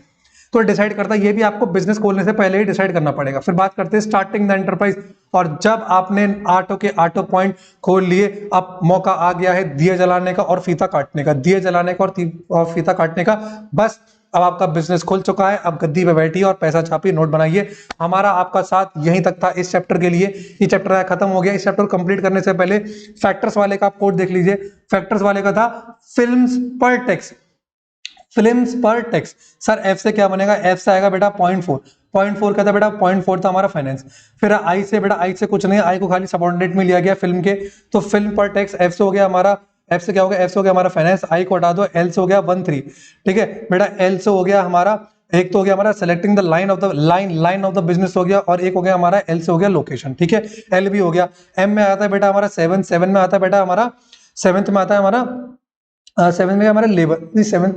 तो डिसाइड करता है, ये भी आपको बिजनेस खोलने से पहले ही डिसाइड करना पड़ेगा। फिर बात करते हैं स्टार्टिंग द एंटरप्राइज। और जब आपने आटो पॉइंट खोल लिए, अब मौका आ गया है दिए जलाने का और फीता काटने का, दिए जलाने का और फीता काटने का। बस अब आपका बिजनेस खुल चुका है, अब गद्दी पे बैठिए और पैसा छापिए, नोट बनाइए। हमारा आपका साथ यहीं तक था इस चैप्टर के लिए। ये चैप्टर खत्म हो गया। इस चैप्टर को कंप्लीट करने से पहले फैक्टर्स वाले का आप कोड देख लीजिए। फैक्टर्स वाले का था फिल्म्स पर टैक्स। फिल्म्स पर टैक्स, सर एफ से क्या बनेगा? एफ से आएगा बेटा 0.4 का था बेटा, 0.4 था हमारा फाइनेंस। फिर आई से बेटा, आई से कुछ नहीं, आई को खाली सबऑर्डिनेट में लिया गया फिल्म के, तो फिल्म पर टैक्स एफ से हो गया हमारा। एफ से क्या हो गया? एफ से हो गया हमारा फाइनेंस। आई को हटा दो, एल से हो गया 1.3। ठीक है बेटा, एल से हो गया हमारा, एक तो हो गया हमारा selecting the line of the business हो गया, और एक हो गया हमारा एल से हो गया लोकेशन। ठीक है, एल भी हो गया। एम में आता है बेटा हमारा 7 में आता है बेटा हमारा, सेवंथ में आता है हमारा, सेवन में हमारा लेबर, सेवन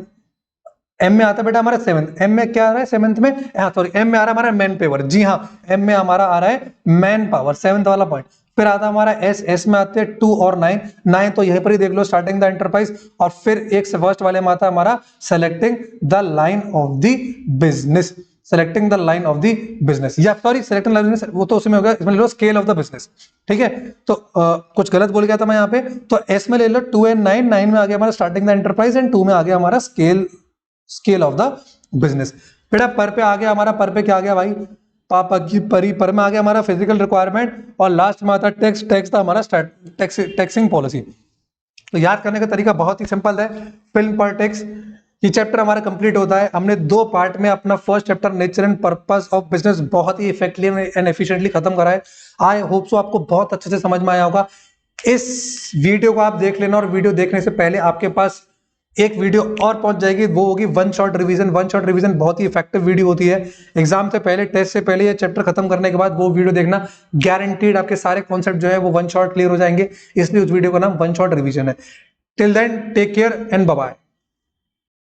एम में आता है बेटा हमारा सेवंथ। एम में क्या आ रहा है सेवंथ में? सॉरी, एम में आ रहा है हमारा मैन पावर। जी हाँ, एम में हमारा आ रहा है मैन पावर, सेवंथ वाला पॉइंट। फिर आता है हमारा एस में आते हैं 2 और 9 तो यहीं पर ही देख लो, स्टार्टिंग द एंटरप्राइज। और फिर एक से फर्स्ट वाले में आता है हमारा selecting the line of the business, selecting the line of the business, या सॉरी सेलेक्टिंग बिजनेस, वो तो उसमें होगा, इसमें ले लो स्केल ऑफ द बिजनेस। ठीक है, तो कुछ गलत बोल गया था मैं यहाँ पे, तो एस में ले लो 2 and 9 में आ गया हमारा स्टार्टिंग द एंटरप्राइज, एंड 2 में आ गया हमारा स्केल ऑफ द बिजनेस। बेटा पर पे आ गया हमारा, पर पे क्या आ गया भाई? पापा की परी। पर में आ गया हमारा फिजिकल रिक्वायरमेंट, और लास्ट में आता है टैक्स था हमारा टैक्सिंग पॉलिसी। तो याद करने का तरीका बहुत ही सिंपल है, फिल्म पर टैक्स। ये चैप्टर हमारा कंप्लीट होता है। हमने 2 पार्ट में अपना first chapter nature and purpose of business बहुत ही इफेक्टिवली एंड एफिशिएंटली खत्म करा है। आई होप सो आपको बहुत अच्छे से समझ में आया होगा। इस वीडियो को आप देख लेना, और वीडियो देखने से पहले आपके पास एक वीडियो और पहुंच जाएगी, वो होगी one shot revision. One shot revision बहुत ही इफेक्टिव वीडियो होती है। एग्जाम से पहले, टेस्ट से पहले, ये चैप्टर खत्म करने के बाद वो वीडियो देखना, गारंटीड आपके सारे कॉन्सेप्ट जो है वो वन शॉट क्लियर हो जाएंगे। इसलिए उस वीडियो का नाम वन शॉट रिवीजन है। Till then take care and bye bye.